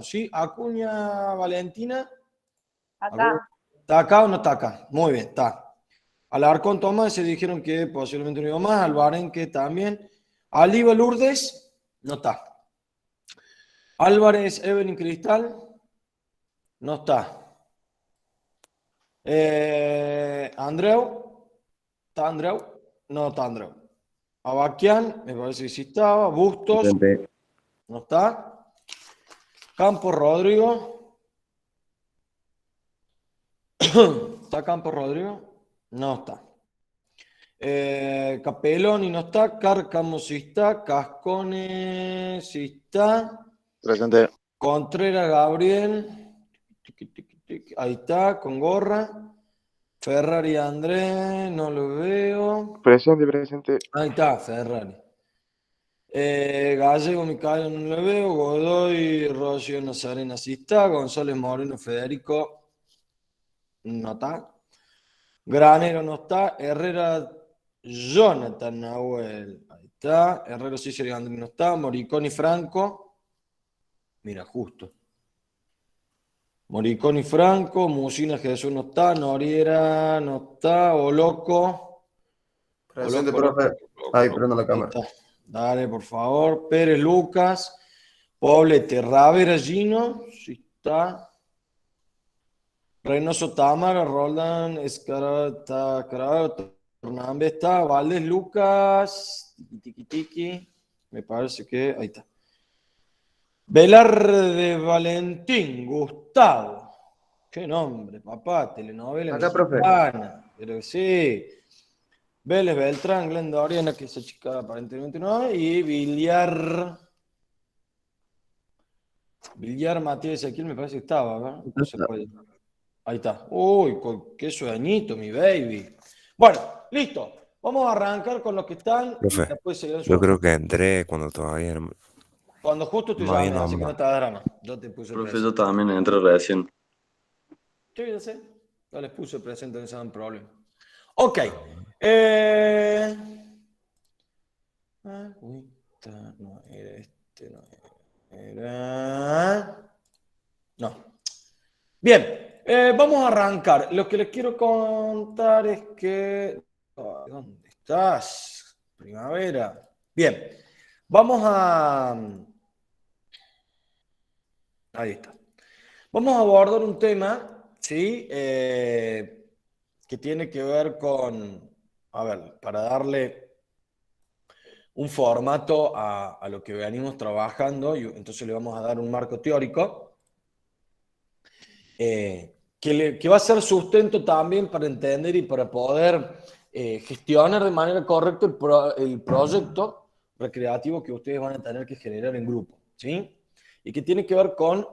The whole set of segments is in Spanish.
estamos, ¿sí? Acuña, Valentina. Acá. ¿Está acá o no está acá? Muy bien, está. Alarcón, Tomás, se dijeron que posiblemente no iba más. Alvarenque también. Aliva Lourdes, no está. Álvarez, Evelyn Cristal, no está. Andreu, ¿está Andreu? No está Andreu. Abaquian, me parece que sí estaba. Bustos, Presente. no está. Campos Rodrigo. ¿Está Campos Rodrigo? No está. Capeloni no está. Cárcamo sí está. Cascone sí está. Presente. Contreras Gabriel. Ahí está, con gorra. Ferrari Andrés, no lo veo. Presente. Ahí está, Ferrari. Gallego Micaela no lo veo. Godoy Rocío Nazarena sí está. González Moreno Federico no está. Granero no está. Herrera Jonathan Nahuel. Ahí está. Herrera Cícero Andrés no está. Moriconi Franco. Mira, justo. Moriconi Franco. Musina Jesús no está. Noriera no está. Oloco. Presente, profe. Ahí, prendo la Ahí cámara. está. Dale, por favor. Pérez Lucas. Poblete Ravera Gino. Sí está. Reynoso Támara. Roldán Escarata. Hernández está. Valdés Lucas. Tiki, tiki, tiki. Me parece que. Ahí está. Velarde Valentín. Gustavo. Qué nombre, papá. Telenovela Acá, profe. mexicana. Pero sí. Vélez Beltrán, Glenda Oriana, que esa chica aparentemente no. Y Villar. Villar Matías Ezequiel me parece que estaba, ¿verdad? No se puede. Ahí está. Uy, qué sueñito, mi baby. Bueno, listo. Vamos a arrancar con los que están y Profe, después seguir yo su. creo que entré cuando todavía Cuando justo te no había llamé, así que no nombrado. te da drama. Yo te puse Profe, presente. yo también entré recién. Sí, ya sé. Yo les puse presente, no se dan problema. Ok. Agüita, no era este, no era. No. Bien, vamos a arrancar. Lo que les quiero contar es que. Ay, ¿dónde estás? Primavera. Bien, vamos a. Ahí está. Vamos a abordar un tema, ¿sí? Que tiene que ver con. A ver, para darle un formato a lo que venimos trabajando, y entonces le vamos a dar un marco teórico. Que va a ser sustento también para entender y para poder gestionar de manera correcta el proyecto recreativo que ustedes van a tener que generar en grupo, ¿sí? Y que tiene que ver con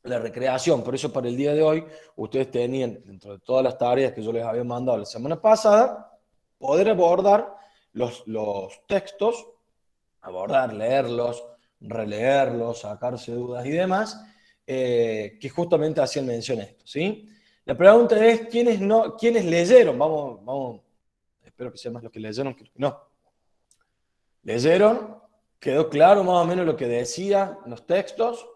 la recreación. Por eso para el día de hoy ustedes tenían, dentro de todas las tareas que yo les había mandado la semana pasada, poder abordar los textos, abordar, leerlos, releerlos, sacarse dudas y demás, que justamente hacían mención a esto, ¿sí? La pregunta es, ¿quiénes leyeron? Vamos, espero que sean más los que leyeron que los que no. ¿Leyeron? ¿Quedó claro más o menos lo que decían los textos?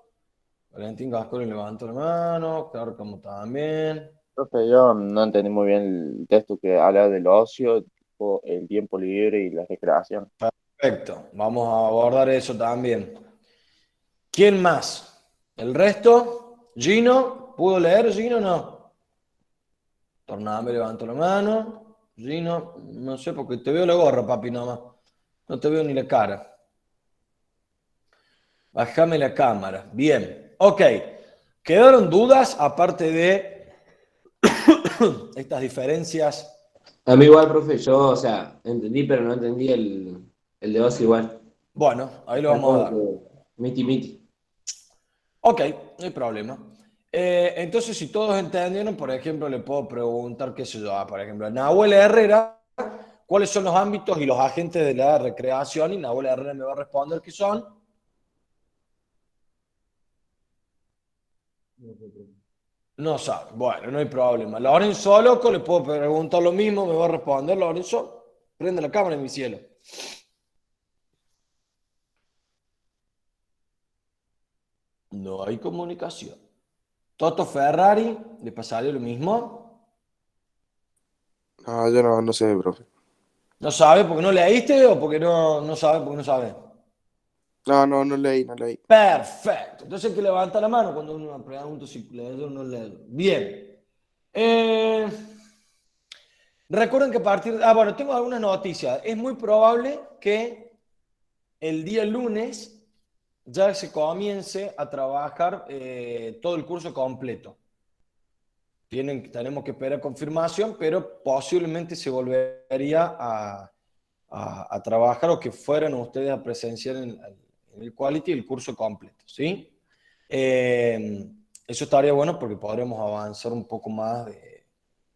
Valentín Gascón levantó la mano, claro, como también. Profe, yo no entendí muy bien el texto que habla del ocio, el tiempo libre y la recreación. Perfecto, vamos a abordar eso también. ¿Quién más? ¿El resto? ¿Gino? ¿Pudo leer Gino o no? Torname levantó la mano. Gino, no sé, porque te veo la gorra, papi, nomás. No te veo ni la cara. Bájame la cámara. Bien. Ok. ¿Quedaron dudas aparte de estas diferencias? A mí igual, profe, yo, o sea, entendí, pero no entendí el de ocio igual. Bueno, ahí lo Está vamos a como dar. que miti. Ok, no hay problema. Entonces, si todos entendieron, por ejemplo, le puedo preguntar, qué sé yo, por ejemplo, a Nahuel Herrera, ¿cuáles son los ámbitos y los agentes de la recreación? Y Nahuel Herrera me va a responder qué son. No sabe. Bueno, no hay problema. Lorenzo Loco, le puedo preguntar lo mismo, me va a responder. Lorenzo, prende la cámara, mi cielo. No hay comunicación. Toto Ferrari, ¿le pasaría lo mismo? No, yo no sé, profe. ¿No sabe porque no leíste o porque no sabe porque no sabe? No leí, no leí. Perfecto. Entonces hay que levanta la mano cuando uno pregunta si lee o no lee. Bien. Eh, recuerden que a partir... Ah, bueno, tengo algunas noticias. Es muy probable que el día lunes ya se comience a trabajar todo el curso completo. Tenemos que esperar confirmación, pero posiblemente se volvería a trabajar o que fueran ustedes a presenciar en el Quality el curso completo, ¿sí? Eso estaría bueno porque podremos avanzar un poco más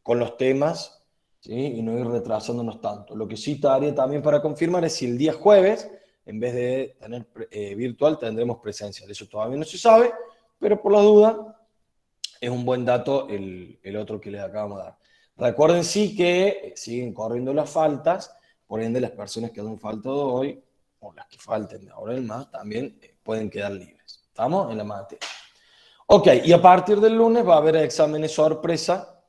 con los temas, ¿sí? Y no ir retrasándonos tanto. Lo que sí estaría también para confirmar es si el día jueves, en vez de tener virtual, tendremos presencial. Eso todavía no se sabe, pero por la duda es un buen dato el otro que les acabamos de dar. Recuerden sí que siguen corriendo las faltas, por ende las personas que han faltado hoy, o las que falten de ahora en más, también pueden quedar libres. ¿Estamos? En la materia. Ok, y a partir del lunes va a haber exámenes sorpresa,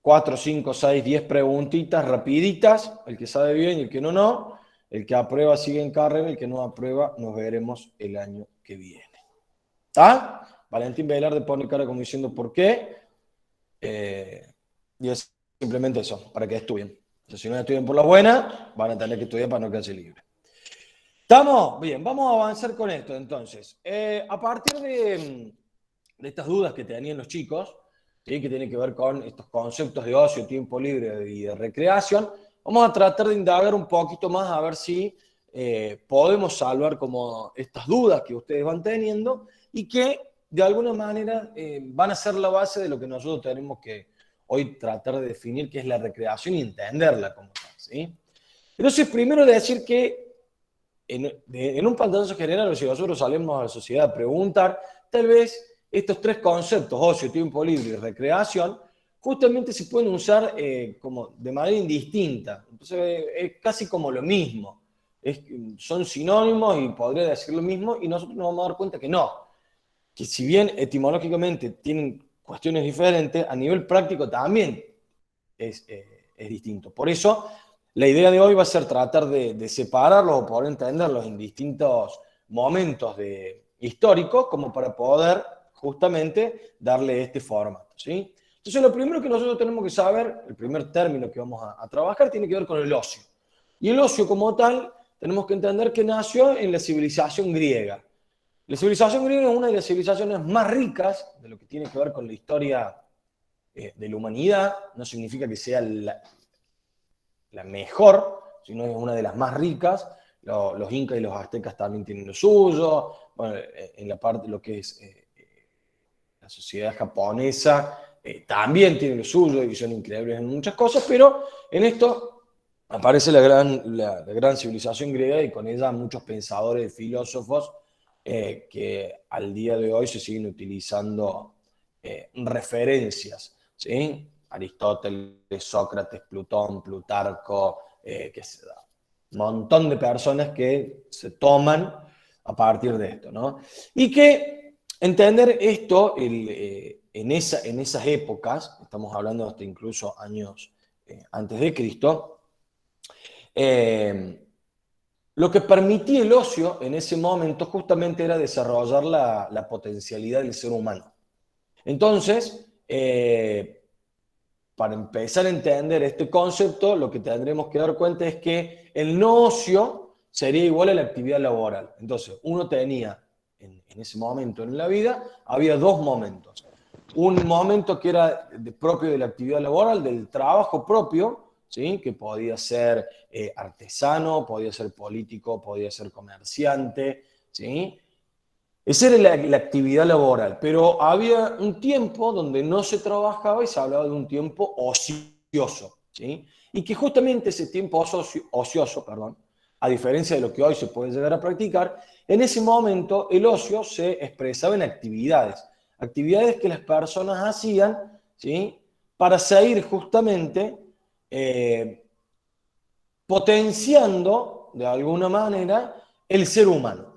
4, 5, 6, 10 preguntitas rapiditas, el que sabe bien y el que no. El que aprueba sigue en carrera, el que no aprueba nos veremos el año que viene. ¿Está? Valentín Velarde pone cara como diciendo por qué. Y es simplemente eso, para que estudien. O sea, si no estudian por la buena, van a tener que estudiar para no quedarse libre. ¿Estamos? Bien, vamos a avanzar con esto entonces. A partir de estas dudas que tenían los chicos, ¿sí? Que tienen que ver con estos conceptos de ocio, tiempo libre y de recreación, vamos a tratar de indagar un poquito más a ver si podemos salvar como estas dudas que ustedes van teniendo y que de alguna manera van a ser la base de lo que nosotros tenemos que hoy tratar de definir, que es la recreación y entenderla como tal, ¿sí? Entonces, primero decir que en un pantallazo general, si nosotros salimos a la sociedad a preguntar, tal vez estos tres conceptos, ocio, tiempo libre y recreación, justamente se pueden usar como de manera indistinta. Entonces, es casi como lo mismo. Son sinónimos y podría decir lo mismo, y nosotros nos vamos a dar cuenta que no. Que si bien etimológicamente tienen cuestiones diferentes, a nivel práctico también es distinto. Por eso, la idea de hoy va a ser tratar de separarlos o poder entenderlos en distintos momentos históricos como para poder justamente darle este formato, ¿sí? Entonces, lo primero que nosotros tenemos que saber, el primer término que vamos a trabajar, tiene que ver con el ocio. Y el ocio como tal, tenemos que entender que nació en la civilización griega. La civilización griega es una de las civilizaciones más ricas de lo que tiene que ver con la historia de la humanidad. No significa que sea la mejor, sino es una de las más ricas. Los incas y los aztecas también tienen lo suyo. Bueno, en la parte de lo que es la sociedad japonesa también tiene lo suyo y son increíbles en muchas cosas, pero en esto aparece la gran civilización griega y con ella muchos pensadores, filósofos que al día de hoy se siguen utilizando referencias, ¿sí? Aristóteles, Sócrates, Plutón, Plutarco, un montón de personas que se toman a partir de esto, ¿no? Y que entender esto en esas épocas, estamos hablando hasta incluso años antes de Cristo, lo que permitía el ocio en ese momento justamente era desarrollar la potencialidad del ser humano. Entonces, para empezar a entender este concepto, lo que tendremos que dar cuenta es que el no ocio sería igual a la actividad laboral. Entonces, uno tenía, en ese momento en la vida, había dos momentos. Un momento que era propio de la actividad laboral, del trabajo propio, ¿sí? Que podía ser artesano, podía ser político, podía ser comerciante, ¿sí? Esa era la actividad laboral, pero había un tiempo donde no se trabajaba y se hablaba de un tiempo ocioso, ¿sí? Y que justamente ese tiempo ocioso, perdón, a diferencia de lo que hoy se puede llegar a practicar, en ese momento el ocio se expresaba en actividades que las personas hacían, ¿sí? Para seguir justamente potenciando de alguna manera el ser humano.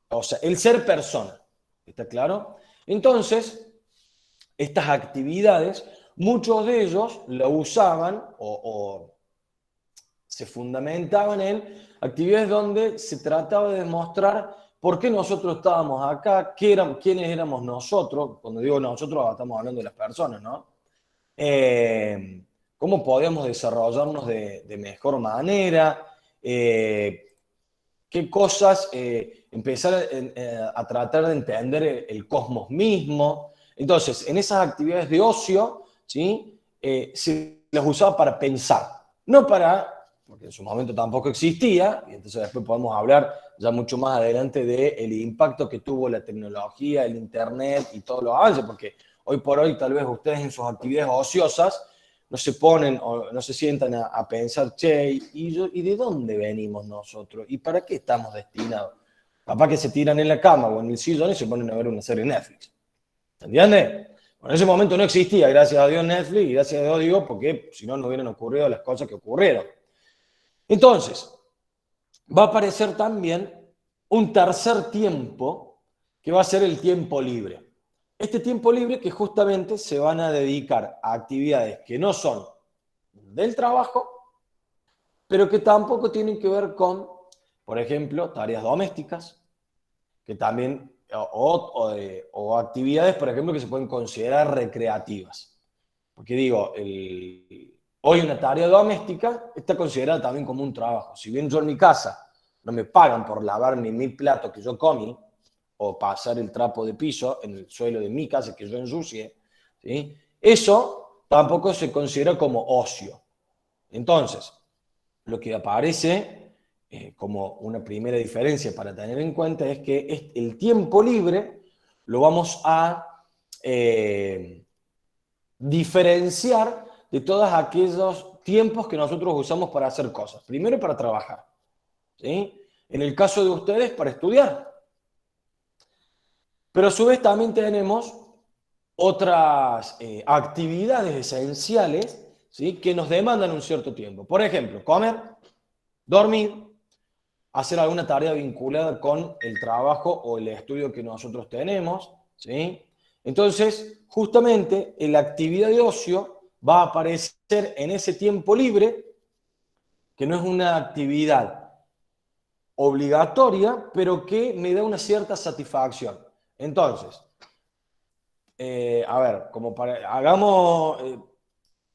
O sea, el ser persona. ¿Está claro? Entonces, estas actividades, muchos de ellos lo usaban o se fundamentaban en actividades donde se trataba de demostrar por qué nosotros estábamos acá, quiénes éramos nosotros. Cuando digo nosotros, estamos hablando de las personas, ¿no? Cómo podíamos desarrollarnos de mejor manera, qué cosas empezar a tratar de entender el cosmos mismo. Entonces, en esas actividades de ocio, ¿sí? Se las usaba para pensar, no para, porque en su momento tampoco existía, y entonces después podemos hablar ya mucho más adelante del impacto que tuvo la tecnología, el internet y todos los avances, porque hoy por hoy tal vez ustedes en sus actividades ociosas no se ponen o no se sientan a pensar, che, ¿y de dónde venimos nosotros? ¿Y para qué estamos destinados? Papá que se tiran en la cama o en el sillón y se ponen a ver una serie en Netflix. ¿Entiendes? Bueno, en ese momento no existía, gracias a Dios, Netflix, y gracias a Dios digo, porque si no, no hubieran ocurrido las cosas que ocurrieron. Entonces, va a aparecer también un tercer tiempo, que va a ser el tiempo libre. Este tiempo libre que justamente se van a dedicar a actividades que no son del trabajo, pero que tampoco tienen que ver con, por ejemplo, tareas domésticas, que también, o actividades, por ejemplo, que se pueden considerar recreativas. Porque digo, hoy una tarea doméstica está considerada también como un trabajo. Si bien yo en mi casa no me pagan por lavar ni mi plato que yo comí, o pasar el trapo de piso en el suelo de mi casa que yo ensucie, ¿sí? Eso tampoco se considera como ocio. Entonces, lo que aparece como una primera diferencia para tener en cuenta es que el tiempo libre lo vamos a diferenciar de todos aquellos tiempos que nosotros usamos para hacer cosas. Primero para trabajar, ¿sí? En el caso de ustedes, para estudiar. Pero a su vez también tenemos otras actividades esenciales, ¿sí? Que nos demandan un cierto tiempo. Por ejemplo, comer, dormir, hacer alguna tarea vinculada con el trabajo o el estudio que nosotros tenemos, ¿sí? Entonces, justamente, la actividad de ocio va a aparecer en ese tiempo libre, que no es una actividad obligatoria, pero que me da una cierta satisfacción. Entonces, a ver, como para,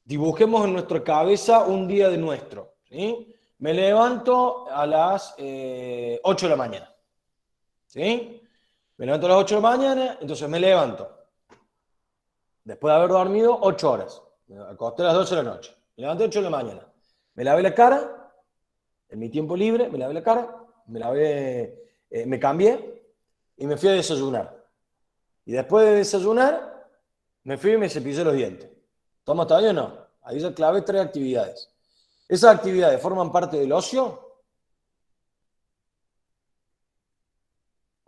dibujemos en nuestra cabeza un día de nuestro, ¿sí? Me levanto a las 8 de la mañana, ¿sí? Me levanto a las 8 de la mañana, entonces me levanto, después de haber dormido 8 horas, me acosté a las 12 de la noche, me levanté a 8 de la mañana, me lavé la cara, en mi tiempo libre, me lavé la cara, me cambié y me fui a desayunar. Y después de desayunar, me fui y me cepillé los dientes. ¿Estamos todavía o no? Ahí ya clavé 3 actividades. ¿Esas actividades forman parte del ocio?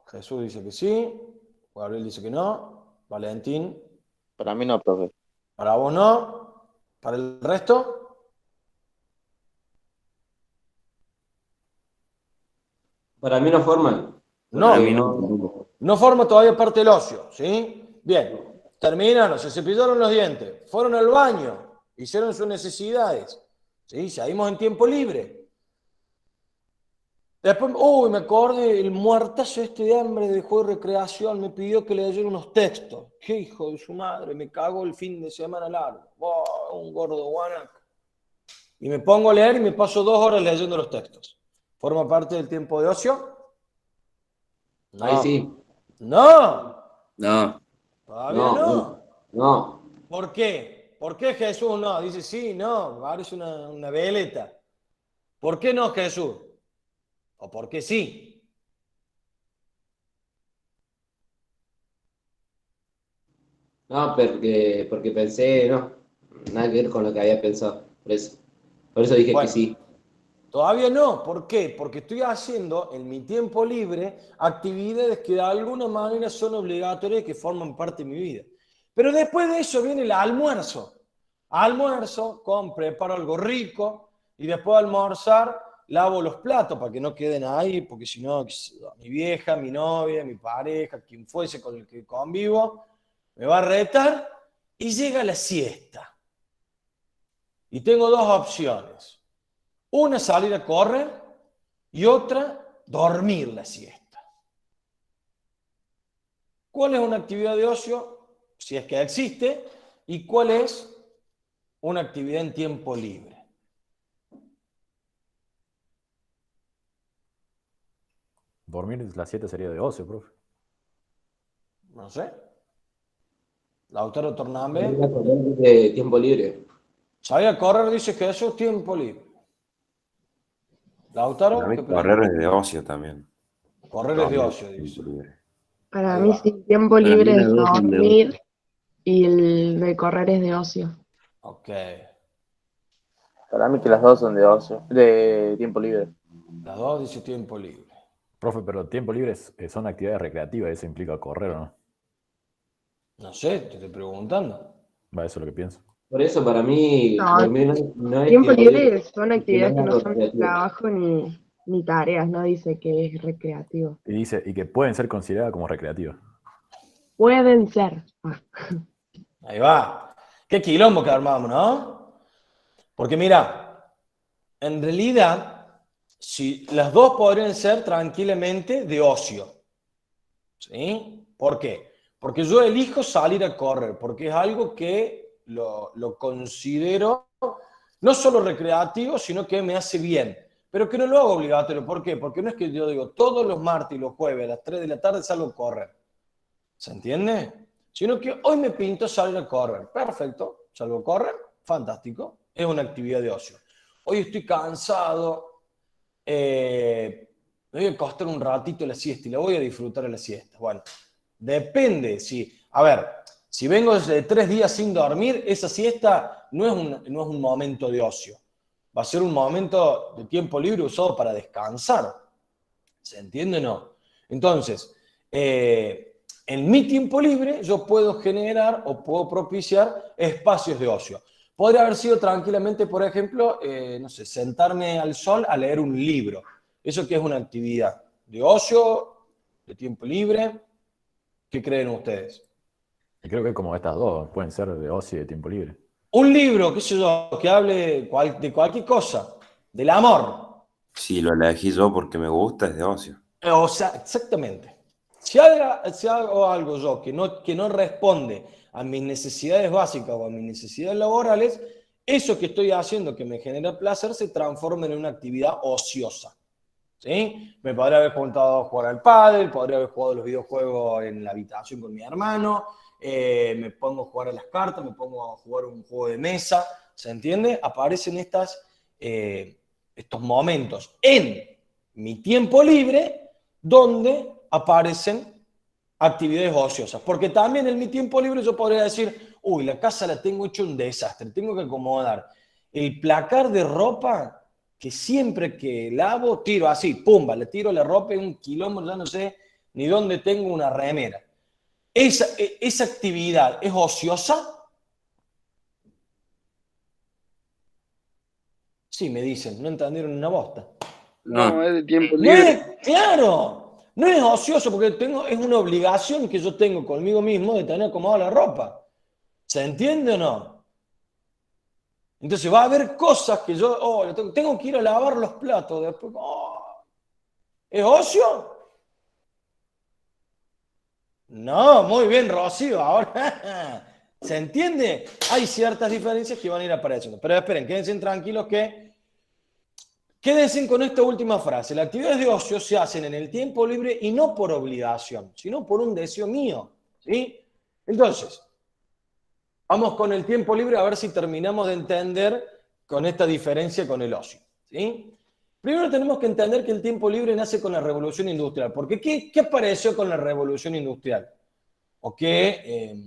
Jesús dice que sí. Gabriel dice que no. Valentín, Para mí no, profe. para vos no. ¿Para el resto? Para mí no forman. No. Porque Para mí no. no. No forma todavía parte del ocio, ¿sí? Bien. Terminaron, se cepillaron los dientes, fueron al baño, hicieron sus necesidades, ¿sí? Seguimos en tiempo libre. Después, uy, me acordé, el muertazo este de hambre de juego de recreación me pidió que le leyera unos textos. Qué hijo de su madre, me cago el fin de semana largo. Oh, un gordo guanaco. Y me pongo a leer y me paso 2 horas leyendo los textos. ¿Forma parte del tiempo de ocio? No. Ahí sí. No, No, todavía No, no. no. ¿Por qué? ¿Por qué Jesús no? Dice, sí, no, parece una veleta. ¿Por qué no Jesús? ¿O por qué sí? No, porque pensé, no. Nada que ver con lo que había pensado. Por eso dije que Bueno, sí. todavía no. ¿Por qué? Porque estoy haciendo en mi tiempo libre actividades que de alguna manera son obligatorias y que forman parte de mi vida. Pero después de eso viene el almuerzo. Almuerzo, preparo algo rico y después de almorzar lavo los platos para que no queden ahí, porque si no, mi vieja, mi novia, mi pareja, quien fuese con el que convivo, me va a retar y llega la siesta. Y tengo dos opciones. Una, salir a correr y otra, dormir la siesta. ¿Cuál es una actividad de ocio, si es que existe, y cuál es una actividad en tiempo libre? Dormir la siesta sería de ocio, profe. No sé. Lautaro Tornambe. Salir a correr de tiempo libre. Salir a correr dice que eso es tiempo libre. Lautaro, Para mí ¿qué correr opinas? es de ocio también. Correr es de También, ocio, dice. tiempo libre. Para Ahí mí va. sí, tiempo Para libre mí es las dos son de ocio. dormir y el de correr es de ocio. Ok. Para mí que las dos son de ocio, de tiempo libre. Las dos dice tiempo libre. Profe, pero tiempo libre son actividades recreativas, eso implica correr, ¿o no? No sé, te estoy preguntando. Va, eso es lo que pienso. Por eso para mí No, dormir no es tiempo tiempo libre libre, son porque actividades que es no algo son recreativo. trabajo ni tareas, no dice que es recreativo. Y dice, y que pueden ser consideradas como recreativas. Pueden ser. Ahí va. Qué quilombo que armamos, ¿no? Porque mira, en realidad, si las dos podrían ser tranquilamente de ocio. ¿Sí? ¿Por qué? Porque yo elijo salir a correr, porque es algo que lo considero no solo recreativo, sino que me hace bien. Pero que no lo hago obligatorio. ¿Por qué? Porque no es que yo digo todos los martes y los jueves a las 3 de la tarde salgo a correr. ¿Se entiende? Sino que hoy me pinto salir a correr. Perfecto, salgo a correr, fantástico. Es una actividad de ocio. Hoy estoy cansado, me voy a acostar un ratito la siesta y la voy a disfrutar de la siesta. Bueno, depende. A ver, si vengo de 3 días sin dormir, esa siesta no es un momento de ocio. Va a ser un momento de tiempo libre usado para descansar. ¿Se entiende o no? Entonces, en mi tiempo libre yo puedo generar o puedo propiciar espacios de ocio. Podría haber sido tranquilamente, por ejemplo, no sé, sentarme al sol a leer un libro. ¿Eso qué es una actividad? ¿De ocio? ¿De tiempo libre? ¿Qué creen ustedes? Y creo que como estas dos pueden ser de ocio y de tiempo libre. Un libro, qué sé yo, que hable de cualquier cosa, del amor. Si lo elegí yo porque me gusta, es de ocio. O sea, exactamente. Si hago algo yo que no responde a mis necesidades básicas o a mis necesidades laborales, eso que estoy haciendo que me genera placer se transforma en una actividad ociosa. ¿Sí? Me podría haber juntado a jugar al pádel, podría haber jugado los videojuegos en la habitación con mi hermano, me pongo a jugar a las cartas, me pongo a jugar un juego de mesa, ¿se entiende? Aparecen estos momentos en mi tiempo libre donde aparecen actividades ociosas. Porque también en mi tiempo libre yo podría decir, uy, la casa la tengo hecho un desastre, tengo que acomodar. El placar de ropa que siempre que lavo tiro así, pumba, le tiro la ropa en un quilombo, ya no sé ni dónde tengo una remera. Esa actividad es ociosa. Sí, me dicen, no entendieron una bosta. No, es de tiempo No libre. es, claro, no es ocioso porque es una obligación que yo tengo conmigo mismo de tener acomodada la ropa. ¿Se entiende o no? Entonces va a haber cosas que yo tengo que ir a lavar los platos después. ¿Es ocio? No, muy bien, Rocío. Ahora, ¿se entiende? Hay ciertas diferencias que van a ir apareciendo. Pero esperen, quédense tranquilos quédense con esta última frase. Las actividades de ocio se hacen en el tiempo libre y no por obligación, sino por un deseo mío. ¿Sí? Entonces, vamos con el tiempo libre a ver si terminamos de entender con esta diferencia con el ocio. ¿Sí? Primero tenemos que entender que el tiempo libre nace con la revolución industrial. Porque ¿qué apareció con la revolución industrial? ¿O qué?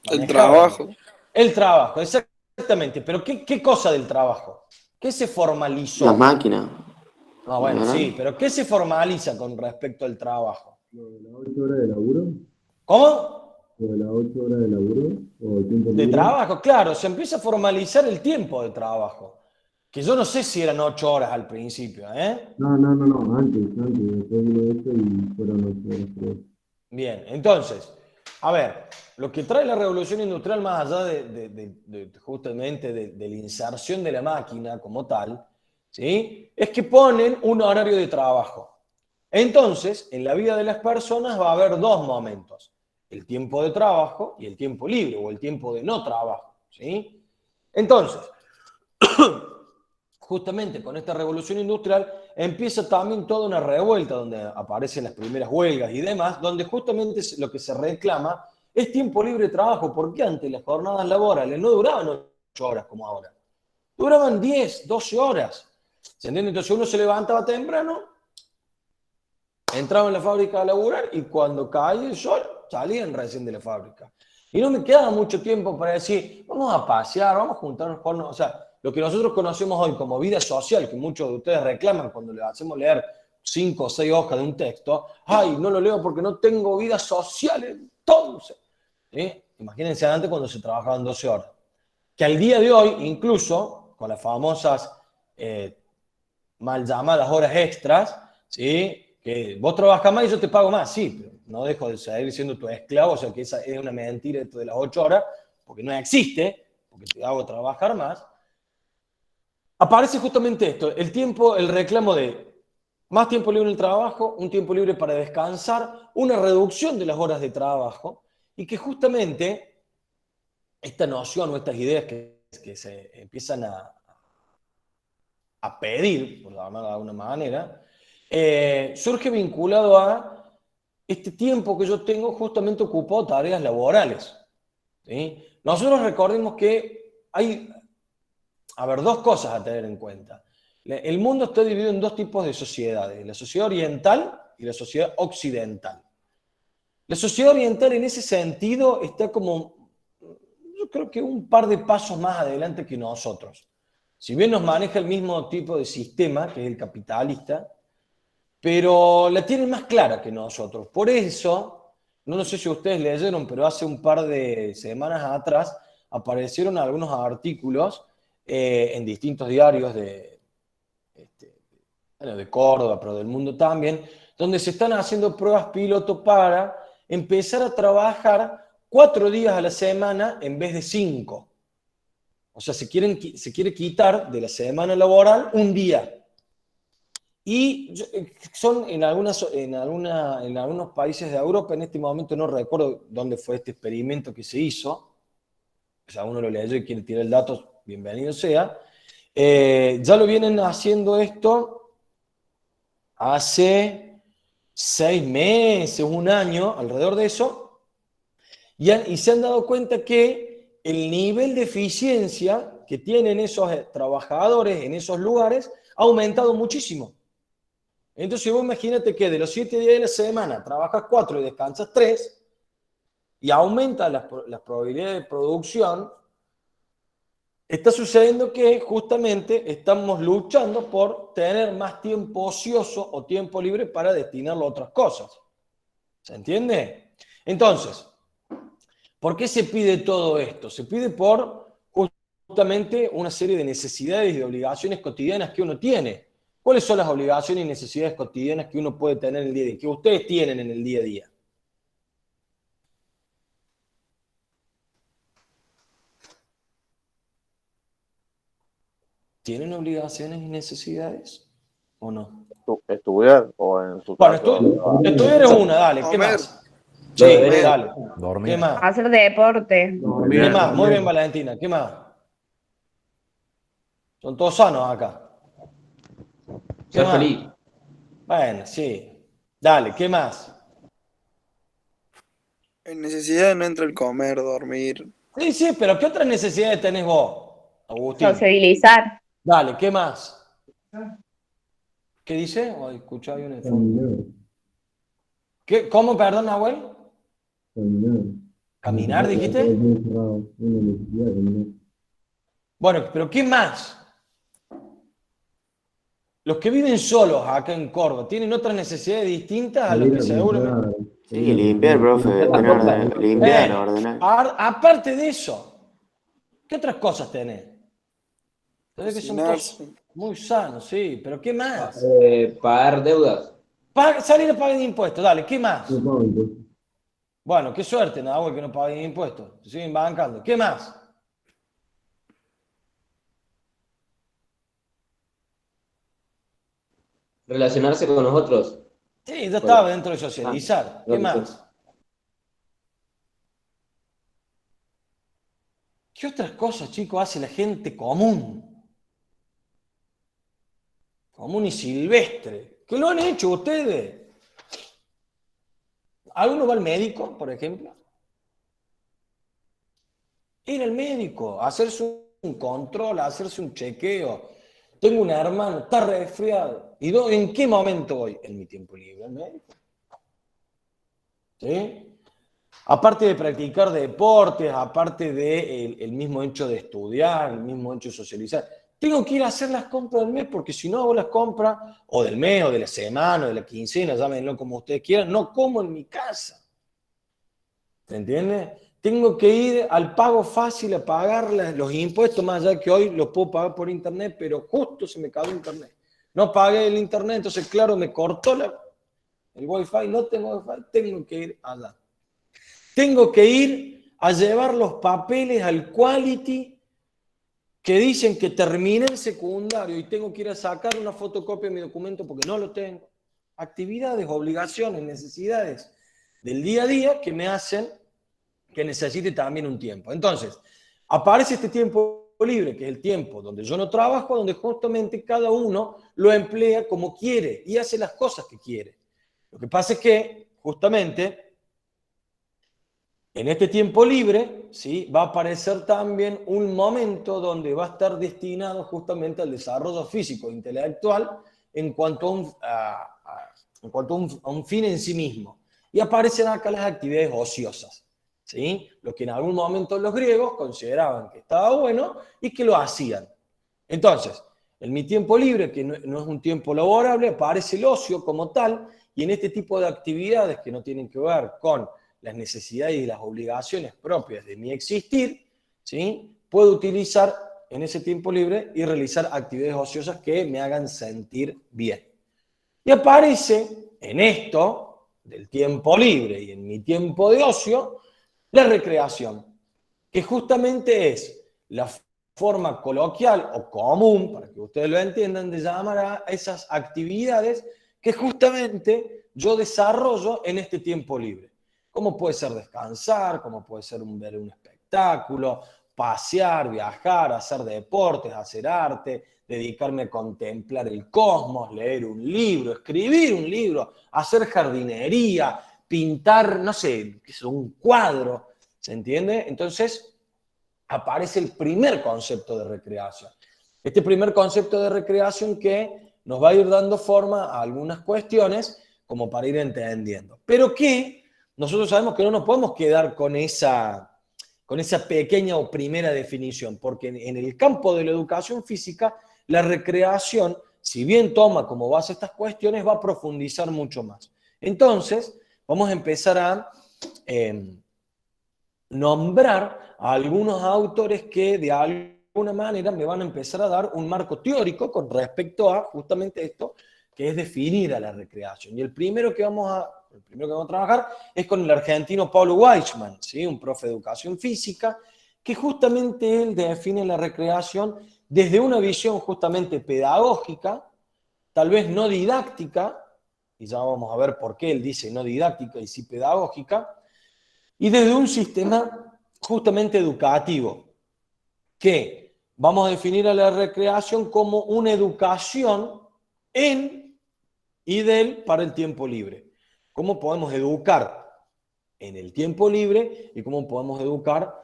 El trabajo. El trabajo, exactamente. Pero ¿qué cosa del trabajo? ¿Qué se formalizó? Las máquinas. No, bueno, ¿verdad? sí, pero ¿qué se formaliza con respecto al trabajo? ¿Lo de las 8 horas de laburo? ¿Cómo? ¿Lo de las 8 horas de laburo? ¿O el tiempo De libre? trabajo, claro, se empieza a formalizar el tiempo de trabajo. Que yo no sé si eran 8 horas al principio, ¿eh? No, antes, después vino esto y fueron 8 horas, creo. Bien, entonces, a ver, lo que trae la revolución industrial más allá justamente de la inserción de la máquina como tal, ¿sí? Es que ponen un horario de trabajo. Entonces, en la vida de las personas va a haber dos momentos, el tiempo de trabajo y el tiempo libre o el tiempo de no trabajo, ¿sí? Entonces, justamente con esta revolución industrial empieza también toda una revuelta donde aparecen las primeras huelgas y demás, donde justamente lo que se reclama es tiempo libre de trabajo, porque antes las jornadas laborales no duraban 8 horas como ahora, duraban 10, 12 horas. ¿Se entiende? Entonces uno se levantaba temprano, entraba en la fábrica a laburar y cuando caía el sol salían recién de la fábrica. Y no me quedaba mucho tiempo para decir, vamos a pasear, vamos a juntarnos con... O sea, lo que nosotros conocemos hoy como vida social, que muchos de ustedes reclaman cuando les hacemos leer 5 o 6 hojas de un texto, ay, no lo leo porque no tengo vida social entonces. ¿Sí? Imagínense antes cuando se trabajaban 12 horas. Que al día de hoy, incluso, con las famosas mal llamadas horas extras, ¿sí? Que vos trabajas más y yo te pago más, sí, pero no dejo de seguir siendo tu esclavo, o sea que esa es una mentira esto de las 8 horas, porque no existe, porque te hago trabajar más. Aparece justamente esto, el tiempo, el reclamo de más tiempo libre en el trabajo, un tiempo libre para descansar, una reducción de las horas de trabajo, y que justamente esta noción o estas ideas que se empiezan a pedir, por llamarlo de alguna manera, surge vinculado a este tiempo que yo tengo justamente ocupado tareas laborales. ¿Sí? Nosotros recordemos que hay, a ver, dos cosas a tener en cuenta. El mundo está dividido en dos tipos de sociedades, la sociedad oriental y la sociedad occidental. La sociedad oriental en ese sentido está como, yo creo que un par de pasos más adelante que nosotros. Si bien nos maneja el mismo tipo de sistema, que es el capitalista, pero la tienen más clara que nosotros. Por eso, no sé si ustedes leyeron, pero hace un par de semanas atrás aparecieron algunos artículos en distintos diarios de Córdoba, pero del mundo también, donde se están haciendo pruebas piloto para empezar a trabajar 4 días a la semana en vez de 5. O sea, se quiere quitar de la semana laboral un día. Y son en algunos países de Europa, en este momento no recuerdo dónde fue este experimento que se hizo, o sea, uno lo leyó y quiere tirar el dato, bienvenido sea. Ya lo vienen haciendo esto hace 6 meses, un año, alrededor de eso, y se han dado cuenta que el nivel de eficiencia que tienen esos trabajadores en esos lugares ha aumentado muchísimo. Entonces vos imagínate que de los 7 días de la semana trabajas 4 y descansas 3 y aumenta las probabilidades de producción. Está sucediendo que justamente estamos luchando por tener más tiempo ocioso o tiempo libre para destinarlo a otras cosas. ¿Se entiende? Entonces, ¿por qué se pide todo esto? Se pide por justamente una serie de necesidades y de obligaciones cotidianas que uno tiene. ¿Cuáles son las obligaciones y necesidades cotidianas que uno puede tener en el día a día, que ustedes tienen en el día a día? ¿Tienen obligaciones y necesidades o no? ¿Estudiar o en su Bueno, caso? estudiar es una, dale, ¿qué Comer. más? Sí, Dormir. dale. Dormir. ¿Qué más? Hacer deporte. ¿Qué más? Muy bien, Valentina, ¿qué más? Son todos sanos acá. ¿Qué Ser más? feliz. Bueno, sí. Dale, ¿qué más? En necesidad no entra el comer, dormir. Sí, sí, pero ¿qué otras necesidades tenés vos, Agustín? Sociabilizar. Dale, ¿qué más? ¿Qué dice? Oh, escuchá bien el fondo. Caminar, ¿Cómo, perdón, Nahuel? caminar. ¿Caminar, Todo dijiste? muy cerrado, una necesidad de caminar. Bueno, pero ¿qué más? Los que viven solos acá en Córdoba, ¿tienen otras necesidades distintas a los que seguramente... Sí, limpiar, profe, limpiar, ordenar. Aparte de eso, ¿qué otras cosas tenés? Entonces que son todos Cocinarse. muy sanos, sí, pero ¿qué más? Pagar deudas. Salir a pagar impuestos, dale, ¿qué más? No pago impuestos. Bueno, qué suerte, nada, que no paguen impuestos, se siguen bancando. ¿Qué más? Relacionarse con los otros. Sí, ya Bueno. estaba dentro de socializar. ¿Qué no sé. más? ¿Qué otras cosas, chicos, hace la gente común? Común y silvestre. ¿Qué lo han hecho ustedes? ¿Alguno va al médico, por ejemplo? Ir al médico, hacerse un control, hacerse un chequeo. Tengo un hermano, está resfriado. ¿Y en qué momento voy? En mi tiempo libre, al médico. ¿Sí? Aparte de practicar deportes, aparte del mismo hecho de estudiar, el mismo hecho de socializar, tengo que ir a hacer las compras del mes, porque si no hago las compras, o del mes, o de la semana, o de la quincena, llámenlo como ustedes quieran, no como en mi casa. ¿Se entiende? Tengo que ir al pago fácil a pagar los impuestos, más allá que hoy los puedo pagar por internet, pero justo se me cayó internet. No pagué el internet, entonces claro, me cortó el wifi, no tengo wifi, tengo que ir allá. Tengo que ir a llevar los papeles al quality que dicen que terminé el secundario y tengo que ir a sacar una fotocopia de mi documento porque no lo tengo. Actividades, obligaciones, necesidades del día a día que me hacen que necesite también un tiempo. Entonces, aparece este tiempo libre, que es el tiempo donde yo no trabajo, donde justamente cada uno lo emplea como quiere y hace las cosas que quiere. Lo que pasa es que, justamente, en este tiempo libre, ¿sí?, va a aparecer también un momento donde va a estar destinado justamente al desarrollo físico e intelectual en cuanto a un fin en sí mismo. Y aparecen acá las actividades ociosas, ¿sí? Lo que en algún momento los griegos consideraban que estaba bueno y que lo hacían. Entonces, en mi tiempo libre, que no es un tiempo laborable, aparece el ocio como tal, y en este tipo de actividades que no tienen que ver con las necesidades y las obligaciones propias de mi existir, ¿sí?, puedo utilizar en ese tiempo libre y realizar actividades ociosas que me hagan sentir bien. Y aparece en esto del tiempo libre y en mi tiempo de ocio la recreación, que justamente es la forma coloquial o común, para que ustedes lo entiendan, de llamar a esas actividades que justamente yo desarrollo en este tiempo libre. Como puede ser descansar, como puede ser ver un espectáculo, pasear, viajar, hacer deportes, hacer arte, dedicarme a contemplar el cosmos, leer un libro, escribir un libro, hacer jardinería, pintar, no sé, un cuadro, ¿se entiende? Entonces aparece el primer concepto de recreación. Este primer concepto de recreación que nos va a ir dando forma a algunas cuestiones como para ir entendiendo. Pero que nosotros sabemos que no nos podemos quedar con esa pequeña o primera definición, porque en el campo de la educación física, la recreación, si bien toma como base estas cuestiones, va a profundizar mucho más. Entonces, vamos a empezar a nombrar a algunos autores que de alguna manera me van a empezar a dar un marco teórico con respecto a justamente esto, que es definir a la recreación. Y el primero que vamos a trabajar es con el argentino Paulo Weichmann, ¿sí?, un profe de educación física, que justamente él define la recreación desde una visión justamente pedagógica, tal vez no didáctica, y ya vamos a ver por qué él dice no didáctica y sí pedagógica, y desde un sistema justamente educativo, que vamos a definir a la recreación como una educación en y para el tiempo libre. ¿Cómo podemos educar en el tiempo libre y cómo podemos educar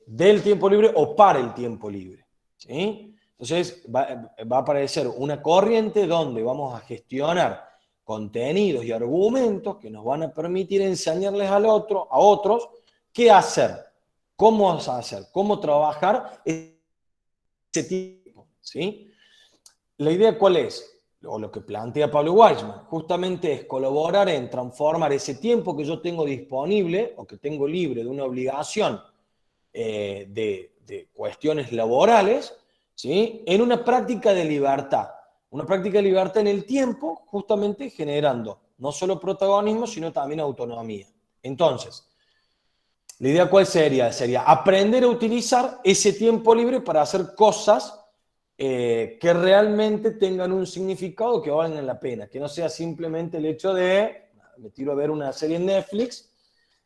del tiempo libre o para el tiempo libre? ¿Sí? Entonces va a aparecer una corriente donde vamos a gestionar contenidos y argumentos que nos van a permitir enseñarles a otros qué hacer, cómo hacer, cómo trabajar ese tiempo, ¿sí? La idea ¿cuál es? O lo que plantea Pablo Weichmann, justamente es colaborar en transformar ese tiempo que yo tengo disponible o que tengo libre de una obligación de cuestiones laborales, ¿sí? En una práctica de libertad. Una práctica de libertad en el tiempo, justamente generando no solo protagonismo, sino también autonomía. Entonces, la idea ¿cuál sería? Sería aprender a utilizar ese tiempo libre para hacer cosas que realmente tengan un significado, que valgan la pena, que no sea simplemente el hecho de, me tiro a ver una serie en Netflix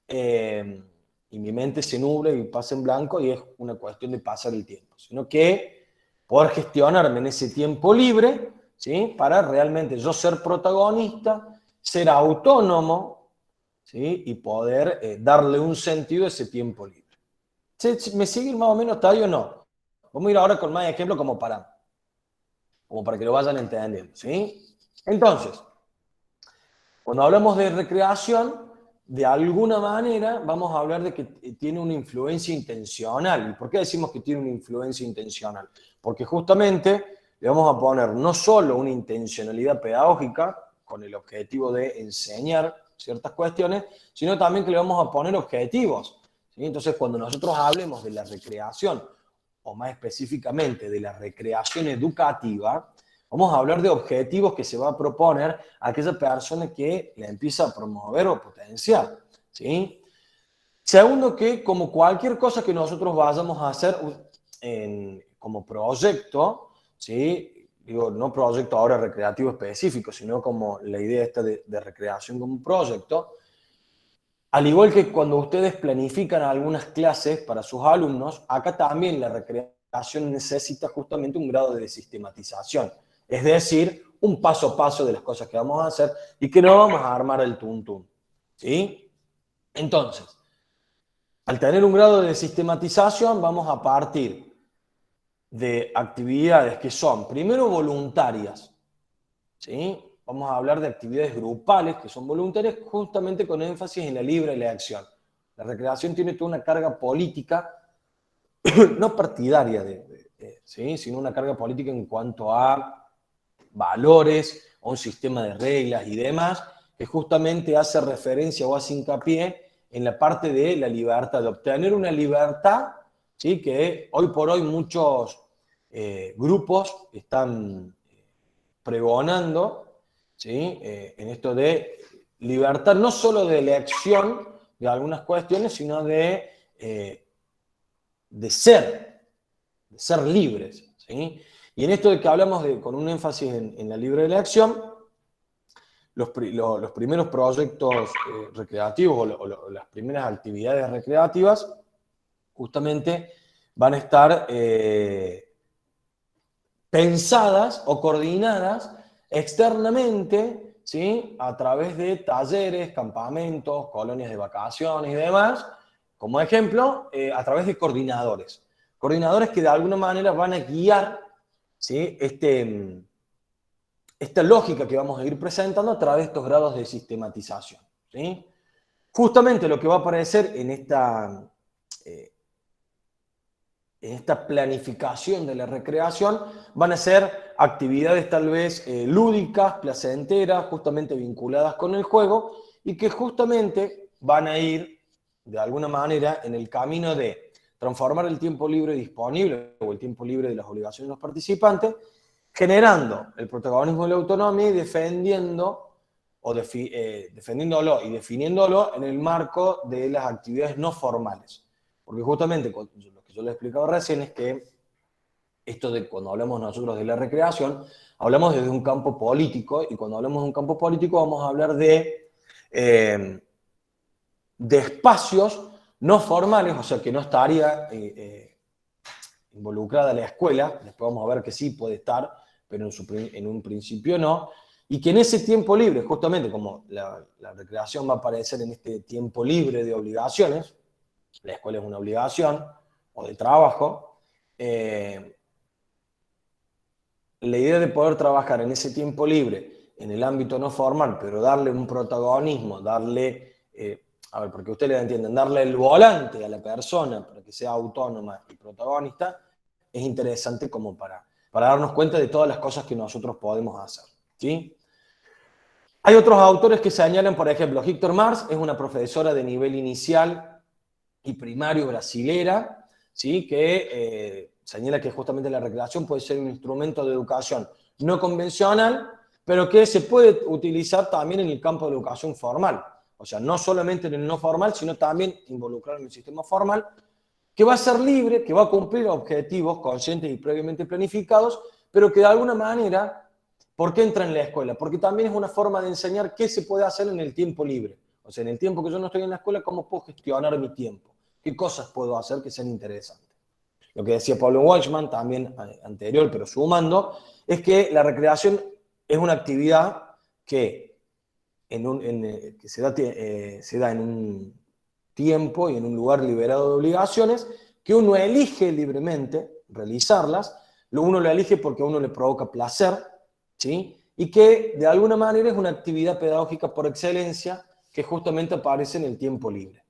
y mi mente se nubla y pasa en blanco y es una cuestión de pasar el tiempo, sino que poder gestionarme en ese tiempo libre, ¿sí? Para realmente yo ser protagonista, ser autónomo, ¿sí? Y poder darle un sentido a ese tiempo libre. ¿Me siguen más o menos, Tayo, o no? Vamos a ir ahora con más ejemplos como para que lo vayan entendiendo, ¿sí? Entonces, cuando hablamos de recreación, de alguna manera vamos a hablar de que tiene una influencia intencional. ¿Y por qué decimos que tiene una influencia intencional? Porque justamente le vamos a poner no solo una intencionalidad pedagógica, con el objetivo de enseñar ciertas cuestiones, sino también que le vamos a poner objetivos, ¿sí? Entonces, cuando nosotros hablemos de la recreación, o más específicamente de la recreación educativa, vamos a hablar de objetivos que se va a proponer a aquella persona que la empieza a promover o potenciar, ¿sí? Segundo, que como cualquier cosa que nosotros vayamos a hacer como proyecto, ¿sí? Digo, no proyecto ahora recreativo específico, sino como la idea esta de recreación como un proyecto, al igual que cuando ustedes planifican algunas clases para sus alumnos, acá también la recreación necesita justamente un grado de sistematización. Es decir, un paso a paso de las cosas que vamos a hacer y que no vamos a armar el tuntún, ¿sí? Entonces, al tener un grado de sistematización, vamos a partir de actividades que son, primero, voluntarias, ¿sí? Vamos a hablar de actividades grupales que son voluntarias, justamente con énfasis en la libre elección. La recreación tiene toda una carga política, no partidaria, ¿sí? Sino una carga política en cuanto a valores, a un sistema de reglas y demás, que justamente hace referencia o hace hincapié en la parte de la libertad, de obtener una libertad, ¿sí? Que hoy por hoy muchos grupos están pregonando, ¿sí? En esto de libertad, no solo de elección de algunas cuestiones, sino de ser libres, ¿sí? Y en esto de que hablamos con un énfasis en la libre elección, los primeros proyectos recreativos o las primeras actividades recreativas justamente van a estar pensadas o coordinadas externamente, ¿sí? A través de talleres, campamentos, colonias de vacaciones y demás, como ejemplo, a través de coordinadores. Coordinadores que de alguna manera van a guiar, ¿sí? Esta lógica que vamos a ir presentando a través de estos grados de sistematización, ¿sí? Justamente lo que va a aparecer en esta planificación de la recreación van a ser actividades tal vez lúdicas, placenteras, justamente vinculadas con el juego y que justamente van a ir de alguna manera en el camino de transformar el tiempo libre disponible o el tiempo libre de las obligaciones de los participantes, generando el protagonismo y la autonomía y defendiéndolo y definiéndolo en el marco de las actividades no formales. Porque justamente lo que yo les he explicado recién es que esto de cuando hablamos nosotros de la recreación, hablamos desde un campo político, y cuando hablamos de un campo político vamos a hablar de espacios no formales, o sea, que no estaría involucrada la escuela, después vamos a ver que sí puede estar, pero en un principio no, y que en ese tiempo libre, justamente como la recreación va a aparecer en este tiempo libre de obligaciones, la escuela es una obligación, o de trabajo, la idea de poder trabajar en ese tiempo libre, en el ámbito no formal, pero darle un protagonismo, darle, porque ustedes entienden, darle el volante a la persona para que sea autónoma y protagonista, es interesante como para darnos cuenta de todas las cosas que nosotros podemos hacer, ¿sí? Hay otros autores que señalan, por ejemplo, Hector Mars es una profesora de nivel inicial y primario brasilera, ¿sí? Que señala que justamente la recreación puede ser un instrumento de educación no convencional, pero que se puede utilizar también en el campo de la educación formal. O sea, no solamente en el no formal, sino también involucrar en el sistema formal, que va a ser libre, que va a cumplir objetivos conscientes y previamente planificados, pero que de alguna manera, ¿por qué entra en la escuela? Porque también es una forma de enseñar qué se puede hacer en el tiempo libre. O sea, en el tiempo que yo no estoy en la escuela, ¿cómo puedo gestionar mi tiempo? ¿Qué cosas puedo hacer que sean interesantes? Lo que decía Pablo Walshman, también anterior, pero sumando, es que la recreación es una actividad que, que se da en un tiempo y en un lugar liberado de obligaciones, que uno elige libremente realizarlas, uno lo elige porque a uno le provoca placer, ¿sí? Y que de alguna manera es una actividad pedagógica por excelencia que justamente aparece en el tiempo libre.